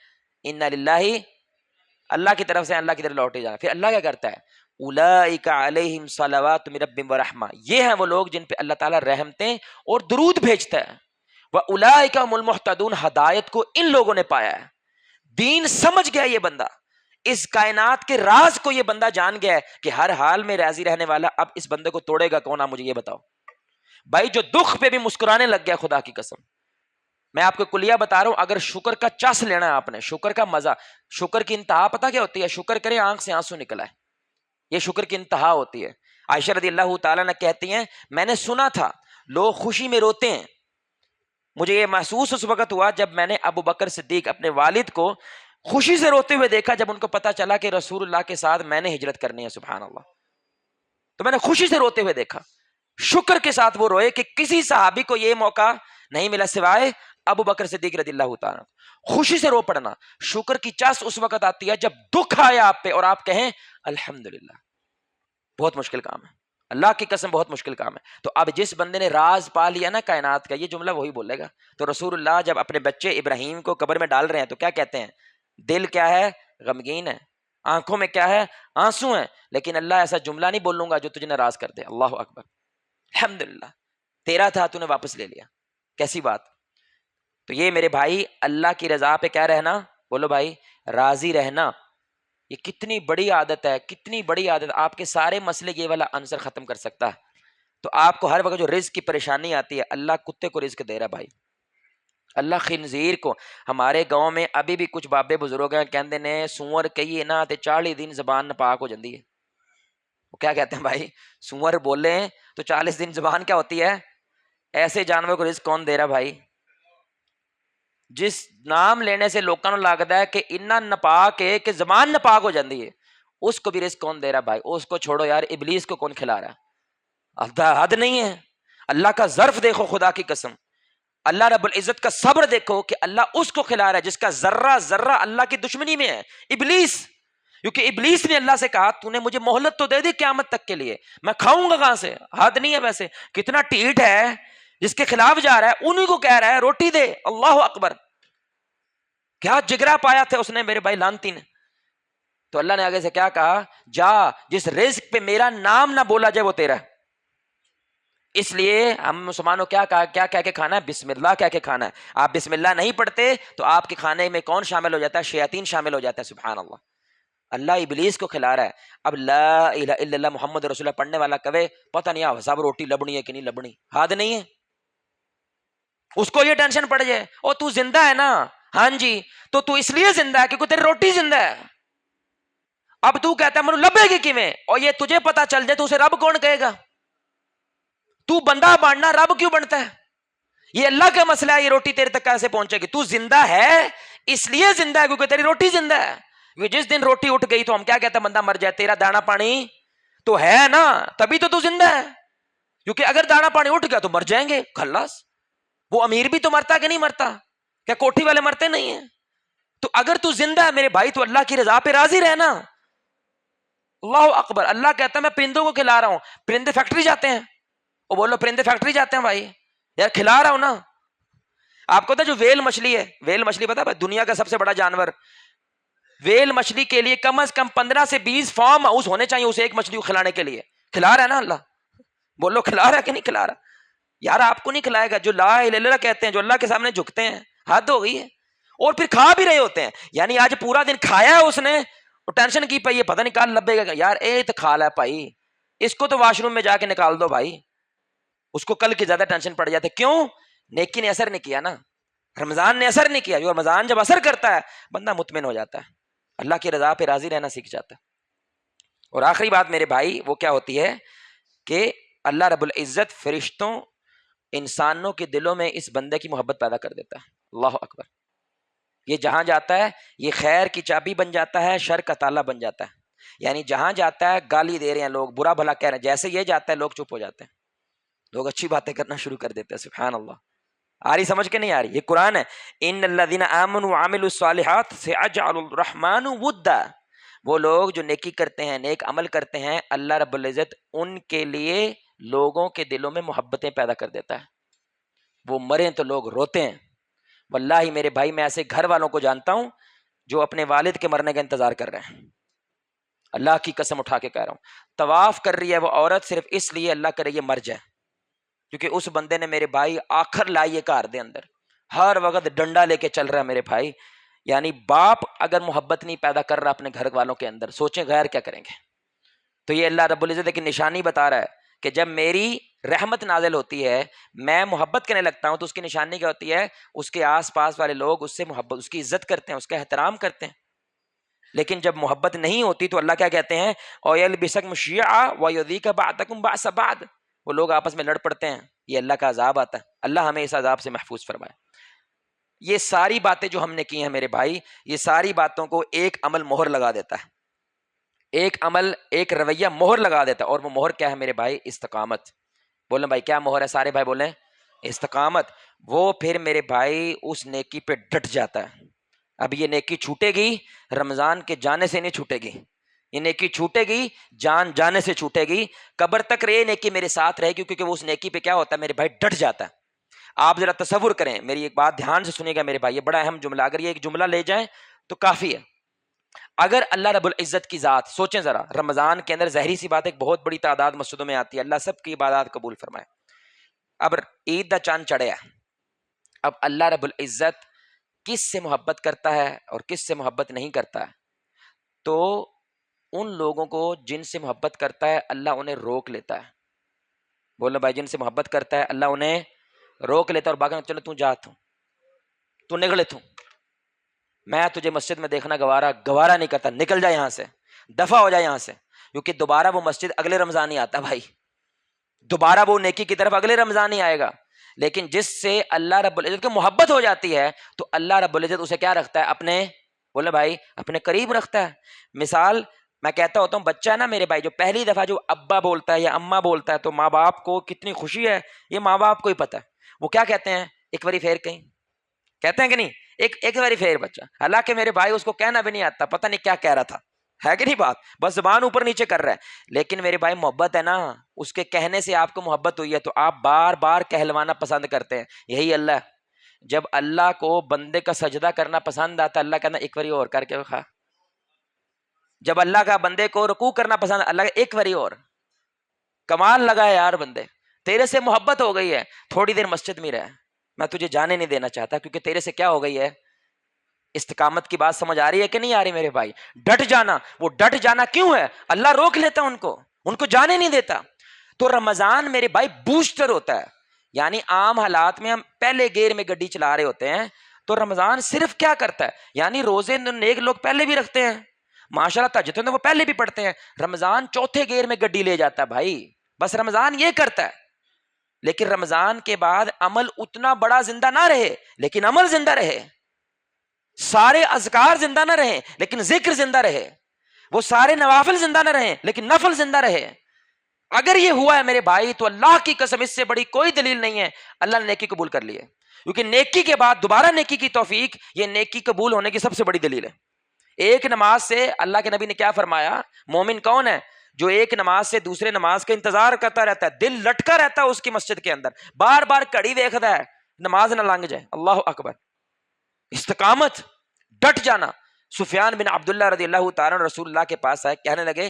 A: انا للہ, اللہ کی طرف سے اللہ کی طرف لوٹے جانا. پھر اللہ کیا کرتا ہے؟ اولئک علیہم صلوات من ربہم ورحمہ, یہ ہیں وہ لوگ جن پہ اللہ تعالیٰ رحمتیں اور درود بھیجتا ہے. واولئک هم المہتدون, ہدایت کو ان لوگوں نے پایا ہے. دین سمجھ گیا یہ بندہ, اس کائنات کے راز کو یہ بندہ جان گیا ہے کہ ہر حال میں راضی رہنے والا. اب اس بندے کو توڑے گا کون؟ مجھے یہ بتاؤ بھائی. جو دکھ پہ بھی مسکرانے لگ گیا, خدا کی قسم میں آپ کو کلیہ بتا رہا ہوں, اگر شکر کا چس لینا ہے آپ نے, شکر کا مزہ, شکر کی انتہا پتہ کیا ہوتی ہے؟ شکر کرے آنکھ سے آنسو نکل آئے, یہ شکر کی انتہا ہوتی ہے. عائشہ رضی اللہ تعالیٰ نے کہتی ہیں میں نے سنا تھا لوگ خوشی میں روتے ہیں, مجھے یہ محسوس اس وقت ہوا جب میں نے ابو بکر صدیق اپنے والد کو خوشی سے روتے ہوئے دیکھا, جب ان کو پتا چلا کہ رسول اللہ کے ساتھ میں نے ہجرت کرنی ہے. سبحان اللہ, تو میں نے خوشی سے روتے ہوئے دیکھا. شکر کے ساتھ وہ روئے کہ کسی صحابی کو یہ موقع نہیں ملا سوائے ابو بکر صدیق رضی اللہ تعالیٰ. خوشی سے رو پڑنا, شکر کی چاس اس وقت آتی ہے جب دکھ آئے آپ پہ اور آپ کہیں الحمدللہ. بہت مشکل کام ہے, اللہ کی قسم بہت مشکل کام ہے. تو اب جس بندے نے راز پا لیا نا کائنات کا, یہ جملہ وہی بولے گا. تو رسول اللہ جب اپنے بچے ابراہیم کو قبر میں ڈال رہے ہیں تو کیا کہتے ہیں؟ دل کیا ہے؟ غمگین ہے. آنکھوں میں کیا ہے؟ آنسو ہیں، لیکن اللہ ایسا جملہ نہیں بولوں گا جو تجھے ناراض کر دے. اللہ اکبر. الحمدللہ تیرا تھا تو نے واپس لے لیا. کیسی بات. تو یہ میرے بھائی اللہ کی رضا پہ کیا رہنا؟ بولو بھائی، راضی رہنا. یہ کتنی بڑی عادت ہے، کتنی بڑی عادت. آپ کے سارے مسئلے یہ والا عنصر ختم کر سکتا ہے. تو آپ کو ہر وقت جو رزق کی پریشانی آتی ہے، اللہ کتے کو رزق دے رہا بھائی، اللہ خنزیر کو. ہمارے گاؤں میں ابھی بھی کچھ بابے بزرگ ہیں کہندے نے سور کہیے نا تے 40 دن زبان ناپاک ہو جاندی ہے. وہ کیا کہتے ہیں بھائی؟ سور بولے تو 40 دن زبان کیا ہوتی ہے؟ ایسے جانور کو رزق کون دے رہا بھائی؟ جس نام لینے سے لوگوں کو لگتا ہے کہ اتنا ناپاک ہے کہ زبان ناپاک ہو جاندی ہے، اس کو بھی رزق کون دے رہا بھائی؟ اس کو چھوڑو یار، ابلیس کو کون کھلا رہا؟ حد نہیں ہے. اللہ کا ظرف دیکھو، خدا کی قسم اللہ رب العزت کا صبر دیکھو کہ اللہ اس کو کھلا رہا ہے جس کا ذرہ ذرہ اللہ کی دشمنی میں ہے، ابلیس. کیونکہ ابلیس نے اللہ سے کہا تو نے مجھے مہلت تو دے دی قیامت تک کے لیے، میں کھاؤں گا کہاں سے؟ حد نہیں ہے. ویسے کتنا ٹیٹ ہے جس کے خلاف جا رہا ہے، انہی کو کہہ رہا ہے روٹی دے. اللہ اکبر. کیا جگرا پایا تھا اس نے میرے بھائی لانتی نے. تو اللہ نے آگے سے کیا کہا؟ جا جس رزق پہ میرا نام نہ بولا جائے وہ تیرا. اس لیے ہم مسلمانوں کیا کہہ کے کھانا ہے؟ بسم اللہ کہہ کے کھانا ہے. آپ بسم اللہ نہیں پڑھتے تو آپ کے کھانے میں کون شامل ہو جاتا ہے؟ شیاطین شامل ہو جاتا ہے. سبحان اللہ. اللہ ابلیس کو کھلا رہا ہے. اب لا الہ الا اللہ محمد رسول اللہ پڑھنے والا کہے پتہ نہیں آپ صاحب روٹی لبنی ہے کہ نہیں لبنی، حد نہیں ہے. اس کو یہ ٹینشن پڑ جائے او تو زندہ ہے نا، ہاں جی تو اس لیے زندہ ہے کیونکہ تیری روٹی زندہ ہے. اب تو کہتا ہے مجھے لبے گی کیویں؟ اور یہ تجھے پتا چل جائے تو اسے رب کون کہے گا؟ تو بندہ بننا رب کیوں بنتا ہے؟ یہ اللہ کا مسئلہ ہے. یہ روٹی تیرے تک کیسے پہنچے گی؟ تو زندہ ہے اس لیے زندہ ہے کیونکہ تیری روٹی زندہ ہے. جس دن روٹی اٹھ گئی تو ہم کیا کہتے ہیں؟ بندہ مر جائے. تیرا دانا پانی تو ہے نا، تبھی تو زندہ ہے. کیونکہ اگر دانا پانی اٹھ گیا تو مر جائیں گے خلاص. وہ امیر بھی تو مرتا کہ نہیں مرتا؟ کیا کوٹھی والے مرتے نہیں ہیں؟ تو اگر تو زندہ ہے میرے بھائی تو اللہ کی رضا پہ راضی رہنا. اللہ اکبر. اللہ کہتا ہے میں پرندوں کو کھلا رہا ہوں. پرندے فیکٹری جاتے ہیں؟ وہ بولو پرندے فیکٹری جاتے ہیں بھائی؟ یار کھلا رہا ہوں نا. آپ کو پتا جو ویل مچھلی ہے، ویل مچھلی پتا ہے دنیا کا سب سے بڑا جانور. ویل مچھلی کے لیے کم از کم 15 سے 20 فارم ہاؤس ہونے چاہیے اسے ایک مچھلی کو کھلانے کے لیے. کھلا رہا ہے نا اللہ؟ بولو کھلا رہا ہے کہ نہیں کھلا رہا؟ یار آپ کو نہیں کھلائے گا جو لا الہ الا اللہ کہتے ہیں، جو اللہ کے سامنے جھکتے ہیں. حد ہو گئی ہے. اور پھر کھا بھی رہے ہوتے ہیں. یعنی آج پورا دن کھایا ہے اس نے، ٹینشن کی پئی ہے پتہ نہیں کل لبے گا. یار تو کھا لا بھائی، اس کو تو واش روم میں جا کے نکال دو بھائی. اس کو کل کی زیادہ ٹینشن پڑ جاتے. کیوں؟ نیکی نے اثر نہیں کیا نا، رمضان نے اثر نہیں کیا. جو رمضان جب اثر کرتا ہے بندہ مطمئن ہو جاتا ہے، اللہ کی رضا پہ راضی رہنا سیکھ جاتا ہے. اور آخری بات میرے بھائی وہ کیا ہوتی ہے کہ اللہ رب العزت فرشتوں انسانوں کے دلوں میں اس بندے کی محبت پیدا کر دیتا ہے. اللہ اکبر. یہ جہاں جاتا ہے یہ خیر کی چابی بن جاتا ہے، شر کا تالا بن جاتا ہے. یعنی جہاں جاتا ہے گالی دے رہے ہیں لوگ، برا بھلا کہہ رہے ہیں، جیسے یہ جاتا ہے لوگ چپ ہو جاتے ہیں، لوگ اچھی باتیں کرنا شروع کر دیتے ہیں. سبحان اللہ. آ رہی سمجھ کے نہیں آ رہی؟ یہ قرآن ہے. ان الذین آمنوا وعملوا الصالحات سیجعل الرحمن ودا. وہ لوگ جو نیکی کرتے ہیں، نیک عمل کرتے ہیں، اللہ رب العزت ان کے لیے لوگوں کے دلوں میں محبتیں پیدا کر دیتا ہے. وہ مریں تو لوگ روتے ہیں. واللہ میرے بھائی میں ایسے گھر والوں کو جانتا ہوں جو اپنے والد کے مرنے کا انتظار کر رہے ہیں. اللہ کی قسم اٹھا کے کہہ رہا ہوں. طواف کر رہی ہے وہ عورت صرف اس لیے اللہ کرے یہ مر جائے، کیونکہ اس بندے نے میرے بھائی آخر لائی ہے گھر دے اندر، ہر وقت ڈنڈا لے کے چل رہا ہے میرے بھائی. یعنی باپ اگر محبت نہیں پیدا کر رہا اپنے گھر والوں کے اندر، سوچیں غیر کیا کریں گے. تو یہ اللہ رب العزت کی نشانی بتا رہا ہے کہ جب میری رحمت نازل ہوتی ہے، میں محبت کرنے لگتا ہوں، تو اس کی نشانی کیا ہوتی ہے؟ اس کے آس پاس والے لوگ اس سے محبت، اس کی عزت کرتے ہیں، اس کا احترام کرتے ہیں. لیکن جب محبت نہیں ہوتی تو اللہ کیا کہتے ہیں؟ وَيَلْبِسَكُمْ شِيَعًا وَيُذِيقَ بَعْضَكُمْ بَأْسَ بَعْضٍ. وہ لوگ آپس میں لڑ پڑتے ہیں، یہ اللہ کا عذاب آتا ہے. اللہ ہمیں اس عذاب سے محفوظ فرمائے. یہ ساری باتیں جو ہم نے کی ہیں میرے بھائی، یہ ساری باتوں کو ایک عمل مہر لگا دیتا ہے. ایک عمل، ایک رویہ مہر لگا دیتا ہے. اور وہ مہر کیا ہے میرے بھائی؟ استقامت. بولیں بھائی کیا مہر ہے؟ سارے بھائی بولیں استقامت. وہ پھر میرے بھائی اس نیکی پہ ڈٹ جاتا ہے. اب یہ نیکی چھوٹے گی رمضان کے جانے سے نہیں چھوٹے گی، یہ نیکی چھوٹے گی جان جانے سے چھوٹے گی. قبر تک رہے نیکی میرے ساتھ رہے گی، کیونکہ وہ اس نیکی پہ کیا ہوتا ہے میرے بھائی؟ ڈٹ جاتا ہے. آپ ذرا تصور کریں، میری ایک بات دھیان سے سنیے گا میرے بھائی، یہ بڑا اہم جملہ، اگر یہ ایک جملہ لے جائیں تو کافی ہے. اگر اللہ رب العزت کی ذات، سوچیں ذرا، رمضان کے اندر ظاہری سی بات ایک بہت بڑی تعداد مسجدوں میں آتی ہے، اللہ سب کی عبادات قبول فرمائے. اب عید دا چاند چڑھیا، اب اللہ رب العزت کس سے محبت کرتا ہے اور کس سے محبت نہیں کرتا ہے؟ تو ان لوگوں کو جن سے محبت کرتا ہے اللہ انہیں روک لیتا ہے. بولو بھائی، جن سے محبت کرتا ہے اللہ انہیں روک لیتا ہے اور باقی چلو تو جا، تو نکلے، تو میں تجھے مسجد میں دیکھنا گوارا نہیں کرتا، نکل جائے یہاں سے، دفع ہو جائے یہاں سے، کیونکہ دوبارہ وہ مسجد اگلے رمضان ہی آتا بھائی، دوبارہ وہ نیکی کی طرف اگلے رمضان ہی آئے گا. لیکن جس سے اللہ رب العزت کی محبت ہو جاتی ہے تو اللہ رب العزت اسے کیا رکھتا ہے؟ اپنے، بولے بھائی، اپنے قریب رکھتا ہے. مثال میں کہتا ہوتا ہوں، بچہ نا میرے بھائی جو پہلی دفعہ جو ابا بولتا ہے یا اماں بولتا ہے تو ماں باپ کو کتنی خوشی ہے، یہ ماں باپ کو ہی پتہ ہے. وہ کیا کہتے ہیں؟ ایک باری پھیر کہیں، کہتے ہیں کہ نہیں؟ ایک باری پھیر بچہ، حالانکہ میرے بھائی اس کو کہنا بھی نہیں آتا، پتہ نہیں کیا کہہ رہا تھا، ہے کہ نہیں بات، بس زبان اوپر نیچے کر رہا ہے. لیکن میرے بھائی محبت ہے نا، اس کے کہنے سے آپ کو محبت ہوئی ہے تو آپ بار بار کہلوانا پسند کرتے ہیں. یہی اللہ ہے. جب اللہ کو بندے کا سجدہ کرنا پسند آتا ہے اللہ کہنا ایک باری اور کر کے دکھا. جب اللہ کا بندے کو رکوع کرنا پسند، اللہ کا ایک باری اور. کمال لگا ہے یار بندے، تیرے سے محبت ہو گئی ہے، تھوڑی دیر مسجد میں رہ، میں تجھے جانے نہیں دینا چاہتا، کیونکہ تیرے سے کیا ہو گئی ہے؟ استقامت کی بات سمجھ آ رہی ہے کہ نہیں آ رہی میرے بھائی؟ ڈٹ جانا. وہ ڈٹ جانا کیوں ہے؟ اللہ روک لیتا ان کو جانے نہیں دیتا. تو رمضان میرے بھائی بوسٹر ہوتا ہے، یعنی عام حالات میں ہم پہلے گیئر میں گڈی چلا رہے ہوتے ہیں، تو رمضان صرف کیا کرتا ہے؟ یعنی روزے نیک لوگ پہلے بھی رکھتے ہیں، ماشاءاللہ تہجد وہ پہلے بھی پڑھتے ہیں، رمضان چوتھے گیئر میں گڈی لے جاتا ہے بھائی. بس رمضان یہ کرتا ہے. لیکن رمضان کے بعد عمل اتنا بڑا زندہ نہ رہے، لیکن عمل زندہ رہے. سارے اذکار زندہ نہ رہیں لیکن ذکر زندہ رہے. وہ سارے نوافل زندہ نہ رہیں لیکن نفل زندہ رہے. اگر یہ ہوا ہے میرے بھائی تو اللہ کی قسم اس سے بڑی کوئی دلیل نہیں ہے اللہ نے نیکی قبول کر لی ہے. کیونکہ نیکی کے بعد دوبارہ نیکی کی توفیق، یہ نیکی قبول ہونے کی سب سے بڑی دلیل ہے. ایک نماز سے اللہ کے نبی نے کیا فرمایا؟ مومن کون ہے؟ جو ایک نماز سے دوسرے نماز کا انتظار کرتا رہتا ہے، دل لٹکا رہتا ہے اس کی مسجد کے اندر، بار بار کڑی دیکھتا ہے نماز نہ لنگ جائے. اللہ اکبر. استقامت، ڈٹ جانا. سفیان بن عبداللہ رضی اللہ تعالیٰ رسول اللہ کے پاس آئے، کہنے لگے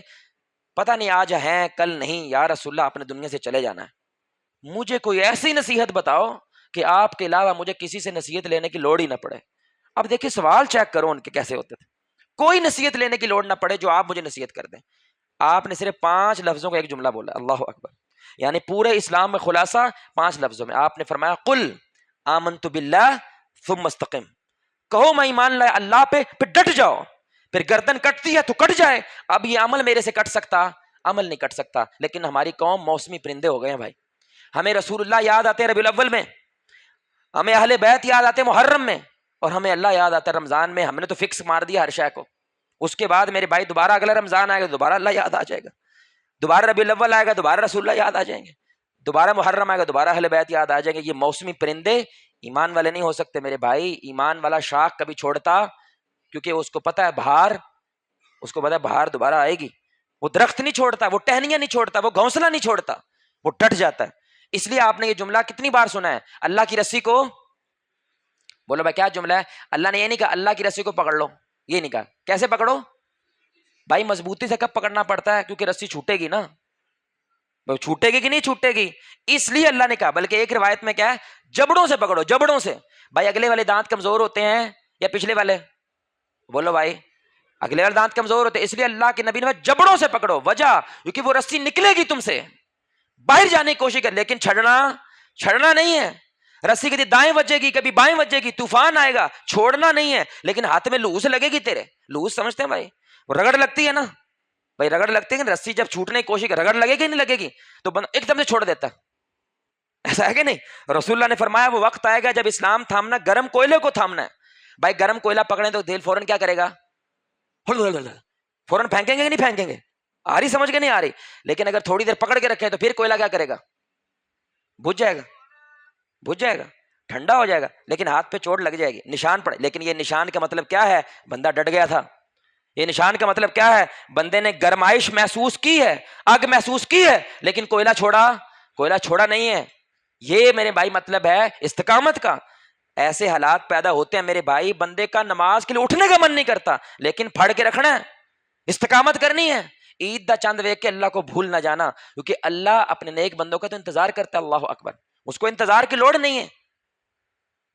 A: پتہ نہیں آج ہیں کل نہیں، یا رسول اللہ اپنے دنیا سے چلے جانا ہے، مجھے کوئی ایسی نصیحت بتاؤ کہ آپ کے علاوہ مجھے کسی سے نصیحت لینے کی لوڑ ہی نہ پڑے. اب دیکھیں سوال چیک کرو ان کے کیسے ہوتے تھے. کوئی نصیحت لینے کی لوڑ نہ پڑے، جو آپ مجھے نصیحت کر دیں. آپ نے صرف 5 لفظوں کا ایک جملہ بولا، اللہ اکبر، یعنی پورے اسلام میں خلاصہ 5 لفظوں میں. آپ نے فرمایا قل آمنت باللہ ثم استقم، کہو میں ایمان لائے اللہ پہ، پھر ڈٹ جاؤ. پھر گردن کٹتی ہے تو کٹ جائے. اب یہ عمل میرے سے کٹ سکتا؟ عمل نہیں کٹ سکتا. لیکن ہماری قوم موسمی پرندے ہو گئے ہیں بھائی. ہمیں رسول اللہ یاد آتے ہیں ربیع الاول میں، ہمیں اہل بیت یاد آتے ہیں محرم میں، اور ہمیں اللہ یاد آتا ہے رمضان میں. ہم نے تو فکس مار دیا ہر شے کو. اس کے بعد میرے بھائی دوبارہ اگلا رمضان آئے گا، دوبارہ اللہ یاد آ جائے گا، دوبارہ ربیع الاول آئے گا، دوبارہ رسول اللہ یاد آ جائیں گے، دوبارہ محرم آئے گا، دوبارہ اہل بیت یاد آ جائیں گے. یہ موسمی پرندے ایمان والے نہیں ہو سکتے میرے بھائی. ایمان والا شاخ کبھی چھوڑتا، کیونکہ اس کو پتا ہے بہار، اس کو پتا ہے بہار دوبارہ آئے گی. وہ درخت نہیں چھوڑتا، وہ ٹہنیاں نہیں چھوڑتا، وہ گھونسلہ نہیں چھوڑتا، وہ ڈٹ جاتا ہے. اس لیے آپ نے یہ جملہ کتنی بار سنا ہے؟ اللہ کی رسی کو، بولو بھائی کیا جملہ ہے؟ اللہ نے یہ نہیں کہا اللہ کی رسی کو پکڑ لو، یہ نہیں کہا. کیسے پکڑو بھائی؟ مضبوطی سے کب پکڑنا پڑتا ہے؟ کیونکہ رسی چھوٹے گی نا، چھوٹے گی کہ نہیں چھوٹے گی، اس لیے اللہ نے کہا. بلکہ ایک روایت میں کیا ہے؟ جبڑوں سے پکڑو، جبڑوں سے. بھائی اگلے والے دانت کمزور ہوتے ہیں یا پچھلے والے؟ بولو بھائی اگلے والے دانت کمزور ہوتے ہیں، اس لیے اللہ کے نبی نے جبڑوں سے پکڑو. وجہ کیونکہ وہ رسی نکلے گی تم سے، باہر جانے کی کوشش کر، لیکن چھڑنا نہیں ہے. رسی کبھی دائیں بجے گی کبھی بائیں بجے گی، طوفان آئے گا، چھوڑنا نہیں ہے. لیکن ہاتھ میں لوز لگے گی تیرے، لوز سمجھتے ہیں بھائی؟ وہ رگڑ لگتی ہے نا بھائی، رگڑ لگتی ہے. رسی جب چھوٹنے کی کوشش رگڑ لگے گی نہیں لگے گی تو بندہ ایک دم سے چھوڑ دیتا. ایسا ہے کہ نہیں؟ رسول اللہ نے فرمایا وہ وقت آئے گا جب اسلام تھامنا گرم کوئلے کو تھامنا ہے. بھائی گرم کوئلہ پکڑیں تو دل فوراً کیا کرے گا؟ فوراً پھینکیں گے کہ نہیں پھینکیں گے؟ آ رہی سمجھ کے نہیں آ رہی؟ لیکن اگر تھوڑی دیر پکڑ کے رکھیں تو پھر کوئلہ کیا کرے گا؟ بجھ جائے گا، ٹھنڈا ہو جائے گا، لیکن ہاتھ پہ چوٹ لگ جائے گی، نشان پڑے. لیکن یہ نشان کا مطلب کیا ہے؟ بندہ ڈٹ گیا تھا. یہ نشان کا مطلب کیا ہے؟ بندے نے گرمائش محسوس کی ہے، آگ محسوس کی ہے، لیکن کوئلہ چھوڑا نہیں ہے. یہ میرے بھائی مطلب ہے استقامت کا. ایسے حالات پیدا ہوتے ہیں میرے بھائی، بندے کا نماز کے لیے اٹھنے کا من نہیں کرتا، لیکن پھڑ کے رکھنا ہے، استقامت کرنی ہے۔ عید دا چند ویک کے اللہ کو بھول نہ جانا، کیونکہ اللہ اپنے نیک بندوں کا تو انتظار کرتا ہے، اللہ اکبر، اس کو انتظار کی لوڑ نہیں ہے۔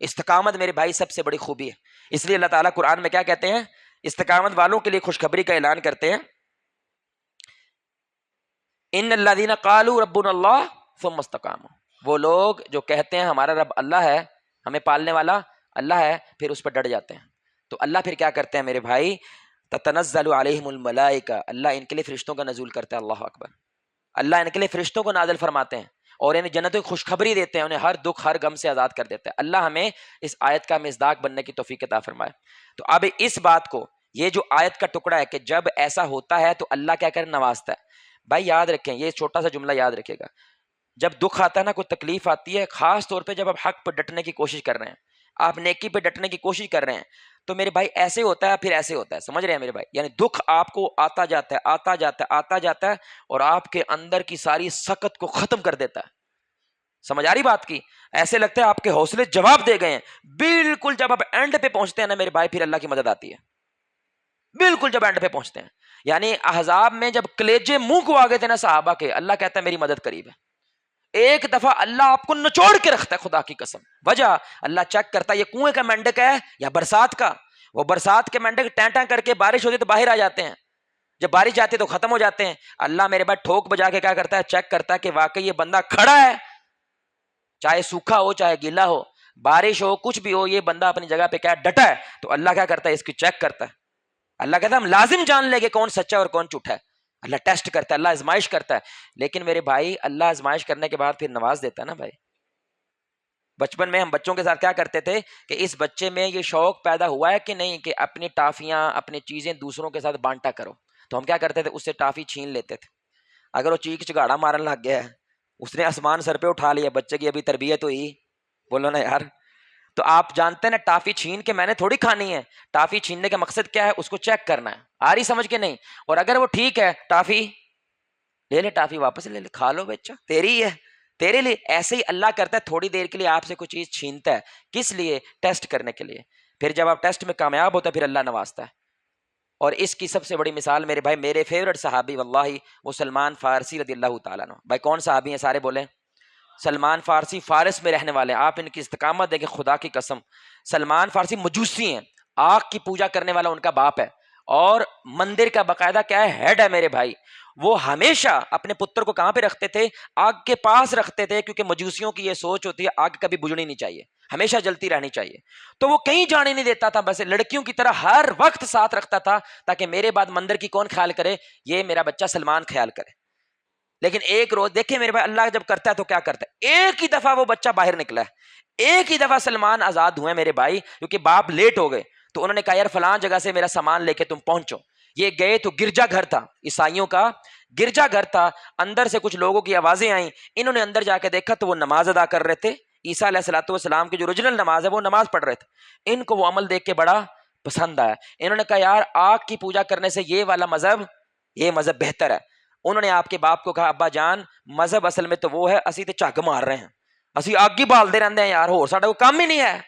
A: استقامت میرے بھائی سب سے بڑی خوبی ہے، اس لیے اللہ تعالیٰ قرآن میں کیا کہتے ہیں، استقامت والوں کے لیے خوشخبری کا اعلان کرتے ہیں، ان الذین قالوا ربنا اللہ ثم استقاموا، وہ لوگ جو کہتے ہیں ہمارا رب اللہ ہے، ہمیں پالنے والا اللہ ہے، پھر اس پر ڈٹ جاتے ہیں۔ تو اللہ پھر کیا کرتے ہیں میرے بھائی، تتنزل علیہم الملائکہ، اللہ ان کے لیے فرشتوں کا نزول کرتا ہے، اللہ اکبر، اللہ ان کے لیے فرشتوں کو نازل فرماتے ہیں اور انہیں جنتوں کی خوشخبری دیتے ہیں، انہیں ہر دکھ ہر غم سے آزاد کر دیتے ہیں۔ اللہ ہمیں اس آیت کا مصداق بننے کی توفیق عطا فرمائے۔ تو اب اس بات کو، یہ جو آیت کا ٹکڑا ہے کہ جب ایسا ہوتا ہے تو اللہ کیا کرے، نوازتا ہے۔ بھائی یاد رکھیں، یہ چھوٹا سا جملہ یاد رکھے گا، جب دکھ آتا ہے نا، کوئی تکلیف آتی ہے، خاص طور پہ جب آپ حق پہ ڈٹنے کی کوشش کر رہے ہیں، آپ نیکی پہ ڈٹنے کی کوشش کر رہے ہیں، تو میرے بھائی ایسے ہوتا ہے پھر ایسے ہوتا ہے، سمجھ رہے ہیں میرے بھائی، یعنی دکھ آپ کو آتا جاتا ہے آتا جاتا ہے آتا جاتا ہے اور آپ کے اندر کی ساری سخت کو ختم کر دیتا ہے۔ سمجھ آ رہی بات کی؟ ایسے لگتا ہے آپ کے حوصلے جواب دے گئے ہیں، بالکل جب آپ اینڈ پہ پہنچتے ہیں نا میرے بھائی، پھر اللہ کی مدد آتی ہے، بالکل جب اینڈ پہ پہنچتے ہیں۔ یعنی احزاب میں جب کلیجے منہ کو آگے تھے نا صحابہ کے، اللہ کہتا ہے میری مدد قریب ہے۔ ایک دفعہ اللہ آپ کو نچوڑ کے رکھتا ہے، خدا کی قسم، وجہ اللہ چیک کرتا ہے یہ کنویں کا مینڈک ہے یا برسات کا۔ وہ برسات کے مینڈک ٹیں ٹیں کر کے بارش ہوتی تو باہر آ جاتے ہیں، جب بارش جاتی ہے تو ختم ہو جاتے ہیں۔ اللہ میرے بھائی ٹھوک بجا کے کیا کرتا ہے، چیک کرتا ہے کہ واقعی یہ بندہ کھڑا ہے، چاہے سوکھا ہو چاہے گیلا ہو، بارش ہو کچھ بھی ہو، یہ بندہ اپنی جگہ پہ کیا ڈٹا ہے۔ تو اللہ کیا کرتا ہے، اس کی چیک کرتا ہے۔ اللہ کہتا ہے ہم لازم جان لیں کہ کون سچا اور کون جھوٹا ہے۔ اللہ ٹیسٹ کرتا ہے، اللہ آزمائش کرتا ہے، لیکن میرے بھائی اللہ آزمائش کرنے کے بعد پھر نواز دیتا ہے نا بھائی۔ بچپن میں ہم بچوں کے ساتھ کیا کرتے تھے کہ اس بچے میں یہ شوق پیدا ہوا ہے کہ نہیں کہ اپنی ٹافیاں اپنی چیزیں دوسروں کے ساتھ بانٹا کرو، تو ہم کیا کرتے تھے، اس سے ٹافی چھین لیتے تھے۔ اگر وہ چیخ چگاڑا مارن لگ گیا ہے، اس نے آسمان سر پہ اٹھا لیا، بچے کی ابھی تربیت ہوئی، بولو نا یار، تو آپ جانتے ہیں نا ٹافی چھین کے میں نے تھوڑی کھانی ہے، ٹافی چھیننے کا مقصد کیا ہے، اس کو چیک کرنا ہے، آ رہی سمجھ کے نہیں، اور اگر وہ ٹھیک ہے ٹافی لے لے، ٹافی واپس لے لے، کھا لو بچہ، تیری ہے تیرے لیے۔ ایسے ہی اللہ کرتا ہے، تھوڑی دیر کے لیے آپ سے کوئی چیز چھینتا ہے، کس لیے، ٹیسٹ کرنے کے لیے، پھر جب آپ ٹیسٹ میں کامیاب ہوتا ہے پھر اللہ نوازتا ہے۔ اور اس کی سب سے بڑی مثال میرے بھائی، میرے فیورٹ صحابی واللہ وہ سلمان فارسی رضی اللہ تعالیٰ عنہ۔ بھائی کون صحابی ہیں، سارے بولیں؟ سلمان فارسی فارس میں رہنے والے ہیں، آپ ان کی استقامت دیکھیں، خدا کی قسم۔ سلمان فارسی مجوسی ہیں، آگ کی پوجا کرنے والا ان کا باپ ہے، اور مندر کا باقاعدہ کیا ہے، ہیڈ ہے میرے بھائی۔ وہ ہمیشہ اپنے پتر کو کہاں پہ رکھتے تھے، آگ کے پاس رکھتے تھے، کیونکہ مجوسیوں کی یہ سوچ ہوتی ہے آگ کبھی بجھنی نہیں چاہیے، ہمیشہ جلتی رہنی چاہیے۔ تو وہ کہیں جانے نہیں دیتا تھا، بس لڑکیوں کی طرح ہر وقت ساتھ رکھتا تھا، تاکہ میرے بعد مندر کی کون خیال کرے، یہ میرا بچہ سلمان خیال کرے۔ لیکن ایک روز دیکھیں میرے بھائی، اللہ جب کرتا ہے تو کیا کرتا ہے، ایک ہی دفعہ وہ بچہ باہر نکلا ہے، ایک ہی دفعہ سلمان آزاد ہوئے میرے بھائی، کیونکہ باپ لیٹ ہو گئے، تو انہوں نے کہا یار فلاں جگہ سے میرا سامان لے کے تم پہنچو۔ یہ گئے تو گرجا گھر تھا، عیسائیوں کا گرجا گھر تھا، اندر سے کچھ لوگوں کی آوازیں آئیں، انہوں نے اندر جا کے دیکھا تو وہ نماز ادا کر رہے تھے، عیسیٰ علیہ الصلوۃ والسلام کی جو اوریجنل نماز ہے وہ نماز پڑھ رہے تھے۔ ان کو وہ عمل دیکھ کے بڑا پسند آیا، انہوں نے کہا یار آگ کی پوجا کرنے سے یہ والا مذہب، یہ مذہب بہتر ہے۔ انہوں نے آپ کے باپ کو کہا ابا جان مذہب اصل میں تو وہ ہے، اسی تے جھگ مار رہے ہیں، اسی آگ ہی بالتے رہتے ہیں یار، ہو ساڈا کوئی کام ہی نہیں ہے۔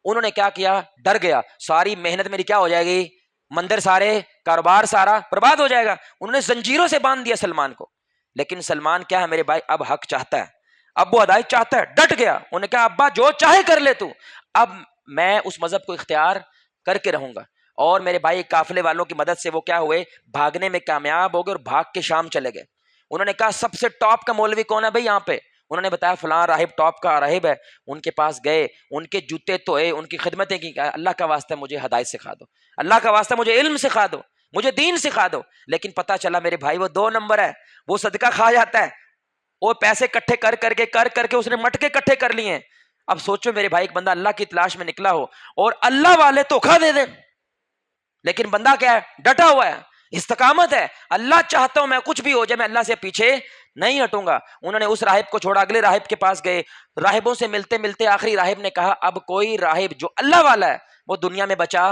A: انہوں نے کیا کیا، ڈر گیا، ساری محنت میری کیا ہو جائے گی، مندر سارے، کاروبار سارا برباد ہو جائے گا۔ انہوں نے زنجیروں سے باندھ دیا سلمان کو، لیکن سلمان کیا ہے میرے بھائی، اب حق چاہتا ہے، اب وہ ادائی چاہتا ہے، ڈٹ گیا۔ انہوں نے کہا ابا جو چاہے کر لے تو، اب میں اس مذہب کو اختیار کر کے رہوں گا۔ اور میرے بھائی قافلے والوں کی مدد سے وہ کیا ہوئے، بھاگنے میں کامیاب ہو گئے اور بھاگ کے شام چلے گئے۔ انہوں نے کہا سب سے ٹاپ کا مولوی کون ہے بھائی یہاں پہ، انہوں نے بتایا فلاں راہب ٹاپ کا راہب ہے۔ ان کے پاس گئے، ان کے جوتے دھوئے، ان کی خدمتیں کی، اللہ کا واسطہ مجھے ہدایت سکھا دو، اللہ کا واسطہ مجھے علم سکھا دو، مجھے دین سکھا دو۔ لیکن پتہ چلا میرے بھائی وہ 2 نمبر ہے، وہ صدقہ کھا جاتا ہے، وہ پیسے کٹھے کر کے اس نے مٹکے کٹھے کر لیے ہیں۔ اب سوچو میرے بھائی، ایک بندہ اللہ کی تلاش میں نکلا ہو اور اللہ والے دھوکا دے دیں، لیکن بندہ کیا ہے، ڈٹا ہوا ہے، استقامت ہے، اللہ چاہتا ہوں میں کچھ بھی ہو جائے میں اللہ سے پیچھے نہیں ہٹوں گا۔ انہوں نے اس راہب کو چھوڑا، اگلے راہب کے پاس گئے، راہبوں سے ملتے ملتے آخری راہب نے کہا اب کوئی راہب جو اللہ والا ہے وہ دنیا میں بچا،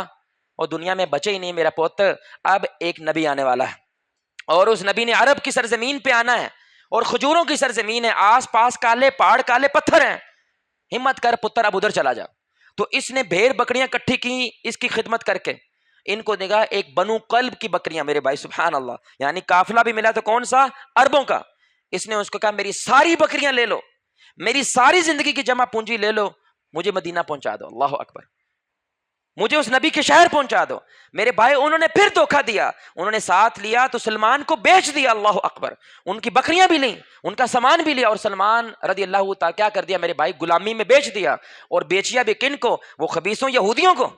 A: اور دنیا میں بچے ہی نہیں میرا پوت، اب ایک نبی آنے والا ہے، اور اس نبی نے عرب کی سرزمین پہ آنا ہے، اور کھجوروں کی سرزمین ہے، آس پاس کالے پہاڑ کالے پتھر ہیں، ہمت کر پتر اب ادھر چلا جا۔ تو اس نے بھیڑ بکریاں کٹھی کی اس کی خدمت کر کے، ان کو دیکھا ایک بنو قلب کی بکریاں میرے بھائی سبحان اللہ، یعنی قافلہ بھی ملا تو کون سا؟ عربوں کا۔ اس نے اس کو کہا میری ساری بکریاں لے لو، میری ساری زندگی کی جمع پونجی لے لو، مجھے مدینہ پہنچا دو، اللہ اکبر، مجھے اس نبی کے شہر پہنچا دو۔ میرے بھائی انہوں نے پھر دھوکہ دیا، انہوں نے ساتھ لیا تو سلمان کو بیچ دیا، اللہ اکبر، ان کی بکریاں بھی لیں، ان کا سامان بھی لیا، اور سلمان رضی اللہ تعالیٰ کیا کر دیا میرے بھائی؟ غلامی میں بیچ دیا، اور بیچیا بھی کن کو؟ وہ خبیثوں یہودیوں کو۔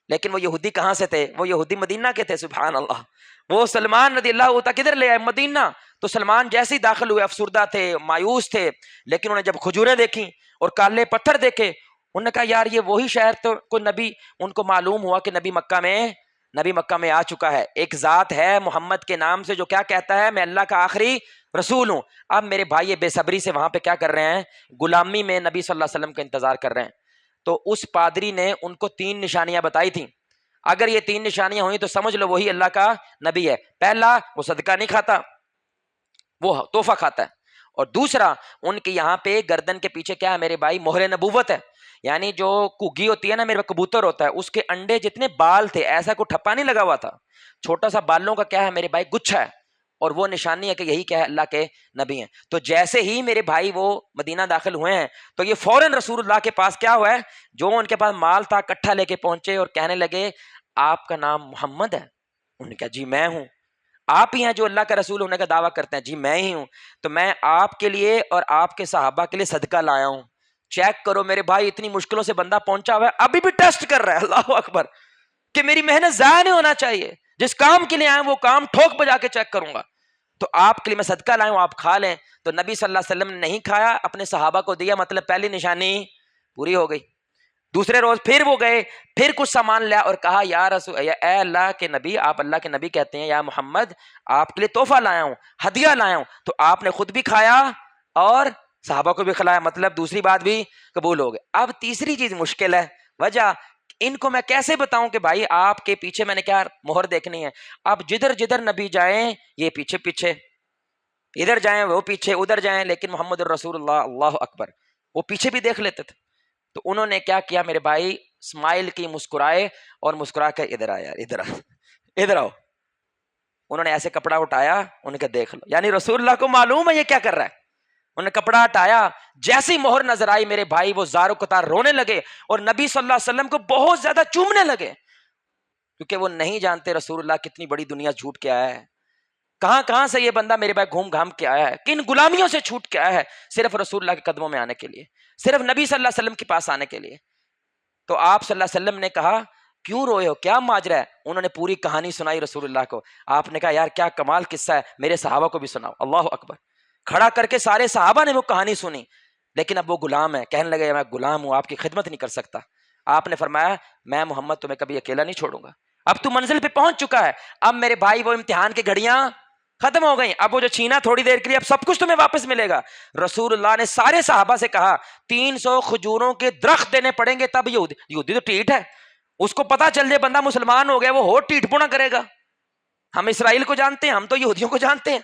A: لیکن وہ یہودی کہاں سے تھے؟ وہ یہودی مدینہ کے تھے، سبحان اللہ۔ وہ سلمان رضی اللہ تعالیٰ کدھر لے آئے؟ مدینہ۔ تو سلمان جیسے ہی داخل ہوئے افسردہ تھے، مایوس تھے، لیکن انہوں نے جب کھجوریں دیکھیں اور کالے پتھر دیکھے، انہوں نے کہا یار یہ وہی شہر تو کو نبی، ان کو معلوم ہوا کہ نبی مکہ میں آ چکا ہے، ایک ذات ہے محمد کے نام سے جو کیا کہتا ہے میں اللہ کا آخری رسول ہوں۔ اب میرے بھائی یہ بے صبری سے وہاں پہ کیا کر رہے ہیں؟ غلامی میں نبی صلی اللہ علیہ وسلم کا انتظار کر رہے ہیں۔ تو اس پادری نے ان کو 3 نشانیاں بتائی تھیں، اگر یہ 3 نشانیاں ہوئیں تو سمجھ لو وہی اللہ کا نبی ہے۔ پہلا، وہ صدقہ نہیں کھاتا، وہ تحفہ کھاتا ہے، اور دوسرا ان کے یہاں پہ گردن کے پیچھے کیا ہے میرے بھائی؟ مہر نبوت ہے، یعنی جو گھگی ہوتی ہے نا میرے کبوتر ہوتا ہے، اس کے انڈے جتنے بال تھے، ایسا کوئی ٹھپا نہیں لگا ہوا تھا، چھوٹا سا بالوں کا کیا ہے میرے بھائی؟ گچھا ہے، اور وہ نشانی ہے کہ یہی کیا ہے؟ اللہ کے نبی ہیں۔ تو جیسے ہی میرے بھائی وہ مدینہ داخل ہوئے ہیں تو یہ فوراً رسول اللہ کے پاس کیا ہوا ہے؟ جو ان کے پاس مال تھا کٹھا لے کے پہنچے اور کہنے لگے آپ کا نام محمد ہے؟ انہوں نے کہا جی میں ہوں۔ آپ ہی ہیں جو اللہ کا رسول ہونے کا دعویٰ کرتے ہیں؟ جی میں ہی ہوں۔ تو میں آپ کے لیے اور آپ کے صحابہ کے لیے صدقہ لایا ہوں، چیک کرو میرے بھائی، اتنی مشکلوں سے بندہ پہنچا ہوا ہے، ابھی بھی ٹیسٹ کر رہا ہے، اللہ اکبر، کہ میری محنت ضائع نہیں ہونا چاہیے، جس کام کے لیے آئے وہ کام ٹھوک بجا کے چیک کروں گا، تو آپ کے لیے میں صدقہ لایا ہوں، آپ کھا لیں۔ تو نبی صلی اللہ علیہ وسلم نے نہیں کھایا، اپنے صحابہ کو دیا، مطلب پہلی نشانی پوری ہو گئی۔ دوسرے روز پھر وہ گئے، پھر کچھ سامان لیا اور کہا یا رسول، اے اللہ کے نبی، آپ اللہ کے نبی کہتے ہیں، یا محمد آپ کے لیے تحفہ لایا ہوں، ہدیہ لایا ہوں۔ تو آپ نے خود بھی کھایا اور صحابہ کو بھی کھلایا، مطلب دوسری بات بھی قبول ہو گئی۔ اب تیسری چیز مشکل ہے، وجہ ان کو میں کیسے بتاؤں کہ بھائی آپ کے پیچھے میں نے کیا مہر دیکھنی ہے؟ اب جدھر جدھر نبی جائیں یہ پیچھے پیچھے، ادھر جائیں وہ پیچھے، ادھر جائیں، لیکن محمد الرسول اللہ، اللہ اکبر، وہ پیچھے بھی دیکھ لیتے تھے۔ تو انہوں نے کیا کیا میرے بھائی؟ اسمائل کی، مسکرائے اور مسکرا کے ادھر آیا، ادھر آؤ۔ انہوں نے ایسے کپڑا اٹھایا، انہوں نے کہا دیکھ لو، یعنی رسول اللہ کو معلوم ہے یہ کیا کر رہا ہے۔ انہوں نے کپڑا ہٹایا، جیسی مہر نظر آئی میرے بھائی وہ زار و قطار رونے لگے اور نبی صلی اللہ علیہ وسلم کو بہت زیادہ چومنے لگے، کیونکہ وہ نہیں جانتے رسول اللہ کتنی بڑی دنیا چھوٹ کے آیا ہے، کہاں کہاں سے یہ بندہ میرے بھائی گھوم گھام کے آیا ہے، کن غلامیوں سے چھوٹ کے آیا ہے، صرف رسول اللہ کے قدموں میں آنے کے لیے، صرف نبی صلی اللہ علیہ وسلم کے پاس آنے کے لیے۔ تو آپ صلی اللہ علیہ وسلم نے کہا کیوں روئے ہو، کیا ماجرا ہے؟ انہوں نے پوری کہانی سنائی رسول اللہ کو۔ آپ نے کہا یار کیا کمال قصہ ہے، میرے صحابہ کو بھی سناؤ، اللہ اکبر۔ کھڑا کر کے سارے صحابہ نے وہ کہانی سنی، لیکن اب وہ غلام ہے، کہنے لگے میں غلام ہوں، آپ کی خدمت نہیں کر سکتا۔ آپ نے فرمایا میں محمد تمہیں کبھی اکیلا نہیں چھوڑوں گا، اب تو منزل پہ پہنچ چکا ہے، اب میرے بھائی وہ امتحان کی گھڑیاں ختم ہو گئیں، اب وہ جو چھینا تھوڑی دیر کے لیے، اب سب کچھ تمہیں واپس ملے گا۔ رسول اللہ نے سارے صحابہ سے کہا 300 کھجوروں کے درخت دینے پڑیں گے تب یہودی تو ٹھیٹ ہے، اس کو پتا چل جائے بندہ مسلمان ہو گیا وہ ہو ٹھیٹ پونا کرے گا، ہم اسرائیل کو جانتے ہیں، ہم تو یہودیوں کو جانتے ہیں۔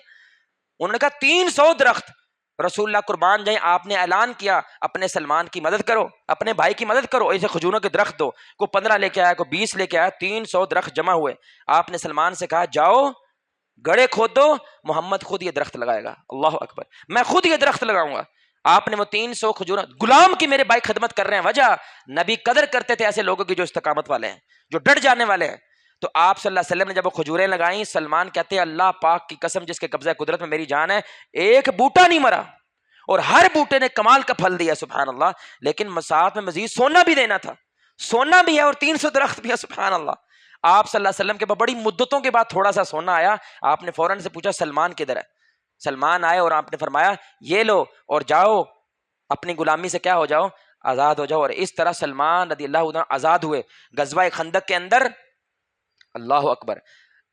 A: انہوں نے کہا 300 درخت، رسول اللہ قربان جائیں، آپ نے اعلان کیا اپنے سلمان کی مدد کرو، اپنے بھائی کی مدد کرو، ایسے کھجوروں کے درخت دو، کوئی 15 لے کے آیا، کوئی 20 لے کے آیا، 300 درخت جمع ہوئے۔ آپ نے سلمان سے کہا جاؤ گڑھے کھود دو، محمد خود یہ درخت لگائے گا، اللہ اکبر، میں خود یہ درخت لگاؤں گا۔ آپ نے وہ 300 کھجور، غلام کی میرے بھائی خدمت کر رہے ہیں، وجہ نبی قدر کرتے تھے ایسے لوگوں کی جو استقامت والے ہیں، جو ڈٹ جانے والے ہیں۔ تو آپ صلی اللہ علیہ وسلم نے جب وہ کھجوریں لگائیں، سلمان کہتے ہیں اللہ پاک کی قسم جس کے قبضہ قدرت میں میری جان ہے، ایک بوٹا نہیں مرا اور ہر بوٹے نے کمال کا پھل دیا، سبحان اللہ، لیکن ساتھ میں مزید سونا بھی دینا تھا، سونا بھی ہے اور 300 درخت بھی ہے، سبحان اللہ۔ آپ صلی اللہ علیہ وسلم کے بعد بڑی مدتوں کے بعد تھوڑا سا سونا آیا، آپ نے فوراً سے پوچھا سلمان کدھر ہے؟ سلمان آئے اور آپ نے فرمایا یہ لو اور جاؤ اپنی غلامی سے کیا ہو جاؤ، آزاد ہو جاؤ۔ اور اس طرح سلمان رضی اللہ عنہ آزاد ہوئے غزوہ خندق کے اندر، اللہ اکبر۔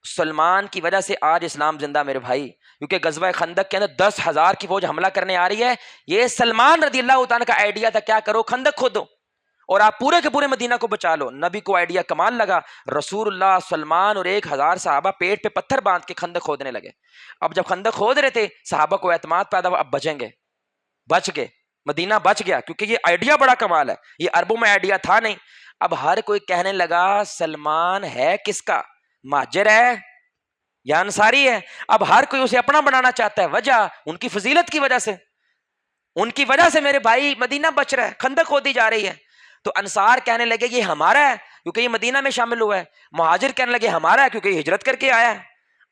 A: سلمان کی وجہ سے آج اسلام زندہ میرے بھائی، کیونکہ غزوہ خندق کے اندر 10,000 کی فوج حملہ کرنے آ رہی ہے، یہ سلمان رضی اللہ عنہ کا آئیڈیا تھا، کیا کرو خندق کھودو اور آپ پورے کے پورے مدینہ کو بچا لو۔ نبی کو آئیڈیا کمال لگا، رسول اللہ، سلمان اور 1,000 صحابہ پیٹ پہ پتھر باندھ کے خندق کھودنے لگے۔ اب جب خندق کھود رہے تھے صحابہ کو اعتماد پیدا ہوا، اب بچیں گے، بچ گئے، مدینہ بچ گیا کیونکہ یہ آئیڈیا بڑا کمال ہے، یہ عربوں میں آئیڈیا تھا نہیں. اب ہر کوئی کہنے لگا سلمان ہے کس کا، مہاجر ہے یا انصاری ہے. اب ہر کوئی اسے اپنا بنانا چاہتا ہے. وجہ ان کی فضیلت کی وجہ سے، ان کی وجہ سے میرے بھائی مدینہ بچ رہا ہے، خندق کھودی جا رہی ہے. تو انصار کہنے لگے یہ ہمارا ہے کیونکہ یہ مدینہ میں شامل ہوا ہے. مہاجر کہنے لگے ہمارا ہے کیونکہ یہ ہجرت کر کے آیا ہے.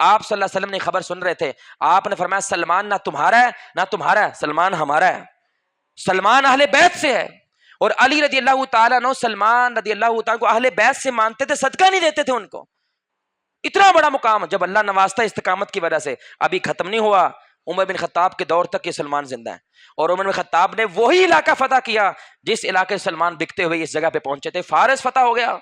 A: آپ صلی اللہ علیہ وسلم نے خبر سن رہے تھے. آپ نے فرمایا سلمان نہ تمہارا ہے نہ تمہارا ہے، سلمان ہمارا ہے. سلمان اہل بیت سے ہے. اور علی رضی اللہ تعالیٰ عنہ سلمان رضی اللہ تعالیٰ کو اہل بیت سے مانتے تھے، صدقہ نہیں دیتے تھے ان کو. اتنا بڑا مقام جب اللہ نوازتا ہے استقامت کی وجہ سے. ابھی ختم نہیں ہوا، عمر بن خطاب کے دور تک یہ سلمان زندہ ہے. اور عمر بن خطاب نے وہی علاقہ فتح کیا جس علاقے سلمان بکتے ہوئے اس جگہ پہ پہنچے تھے. فارس فتح ہو گیا،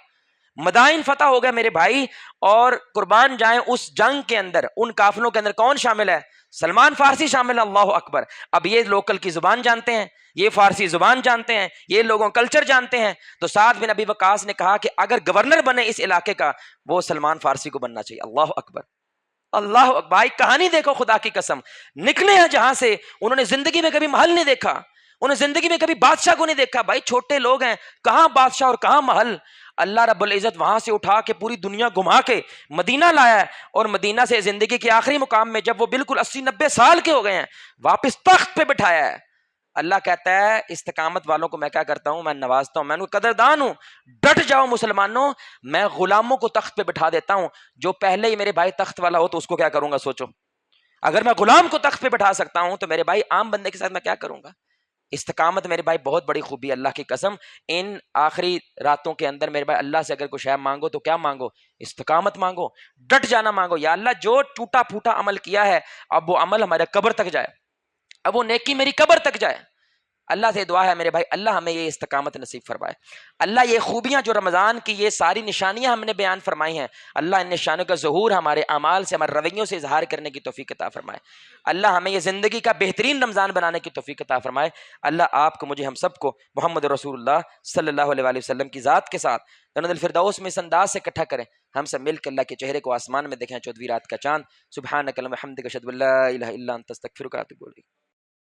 A: مدائن فتح ہو گیا میرے بھائی. اور قربان جائیں اس جنگ کے اندر ان قافلوں کے اندر کون شامل ہے؟ سلمان فارسی شامل ہے. اللہ اکبر. اب یہ لوکل کی زبان جانتے ہیں، یہ فارسی زبان جانتے ہیں، یہ لوگوں کلچر جانتے ہیں. تو سعد بن ابی وقاص نے کہا کہ اگر گورنر بنے اس علاقے کا وہ سلمان فارسی کو بننا چاہیے. اللہ اکبر. اللہ اکبر. بھائی کہانی دیکھو، خدا کی قسم نکلے ہیں جہاں سے انہوں نے زندگی میں کبھی محل نہیں دیکھا، انہوں نے زندگی میں کبھی بادشاہ کو نہیں دیکھا. بھائی چھوٹے لوگ ہیں، کہاں بادشاہ اور کہاں محل. اللہ رب العزت وہاں سے اٹھا کے پوری دنیا گھما کے مدینہ لایا ہے. اور مدینہ سے زندگی کے آخری مقام میں جب وہ بالکل 80-90 سال کے ہو گئے ہیں واپس تخت پہ بٹھایا ہے. اللہ کہتا ہے استقامت والوں کو میں کیا کرتا ہوں، میں نوازتا ہوں، میں ان کو قدردان ہوں. ڈٹ جاؤ مسلمانوں، میں غلاموں کو تخت پہ بٹھا دیتا ہوں. جو پہلے ہی میرے بھائی تخت والا ہو تو اس کو کیا کروں گا سوچو. اگر میں غلام کو تخت پہ بٹھا سکتا ہوں تو میرے بھائی عام بندے کے ساتھ میں کیا کروں گا. استقامت میرے بھائی بہت بڑی خوبی ہے. اللہ کی قسم ان آخری راتوں کے اندر میرے بھائی اللہ سے اگر کوئی شے مانگو تو کیا مانگو؟ استقامت مانگو، ڈٹ جانا مانگو. یا اللہ جو ٹوٹا پھوٹا عمل کیا ہے اب وہ عمل ہمارے قبر تک جائے، اب وہ نیکی میری قبر تک جائے. اللہ سے دعا ہے میرے بھائی اللہ ہمیں یہ استقامت نصیب فرمائے. اللہ یہ خوبیاں جو رمضان کی یہ ساری نشانیاں ہم نے بیان فرمائی ہیں، اللہ ان نشانیوں کا ظہور ہمارے اعمال سے، ہمارے رویوں سے اظہار کرنے کی توفیق عطا فرمائے. اللہ ہمیں یہ زندگی کا بہترین رمضان بنانے کی توفیق عطا فرمائے. اللہ آپ کو، مجھے، ہم سب کو محمد رسول اللہ صلی اللہ علیہ وآلہ وسلم کی ذات کے ساتھ جنت الفردوس میں اس انداز سے اکٹھا کریں ہم سب مل کے اللہ کے چہرے کو آسمان میں دیکھیں 14ویں رات کا چاند. سبحانک اللہم وبحمدک اشہد ان لا الہ الا انت استغفرک و اتوب الیک.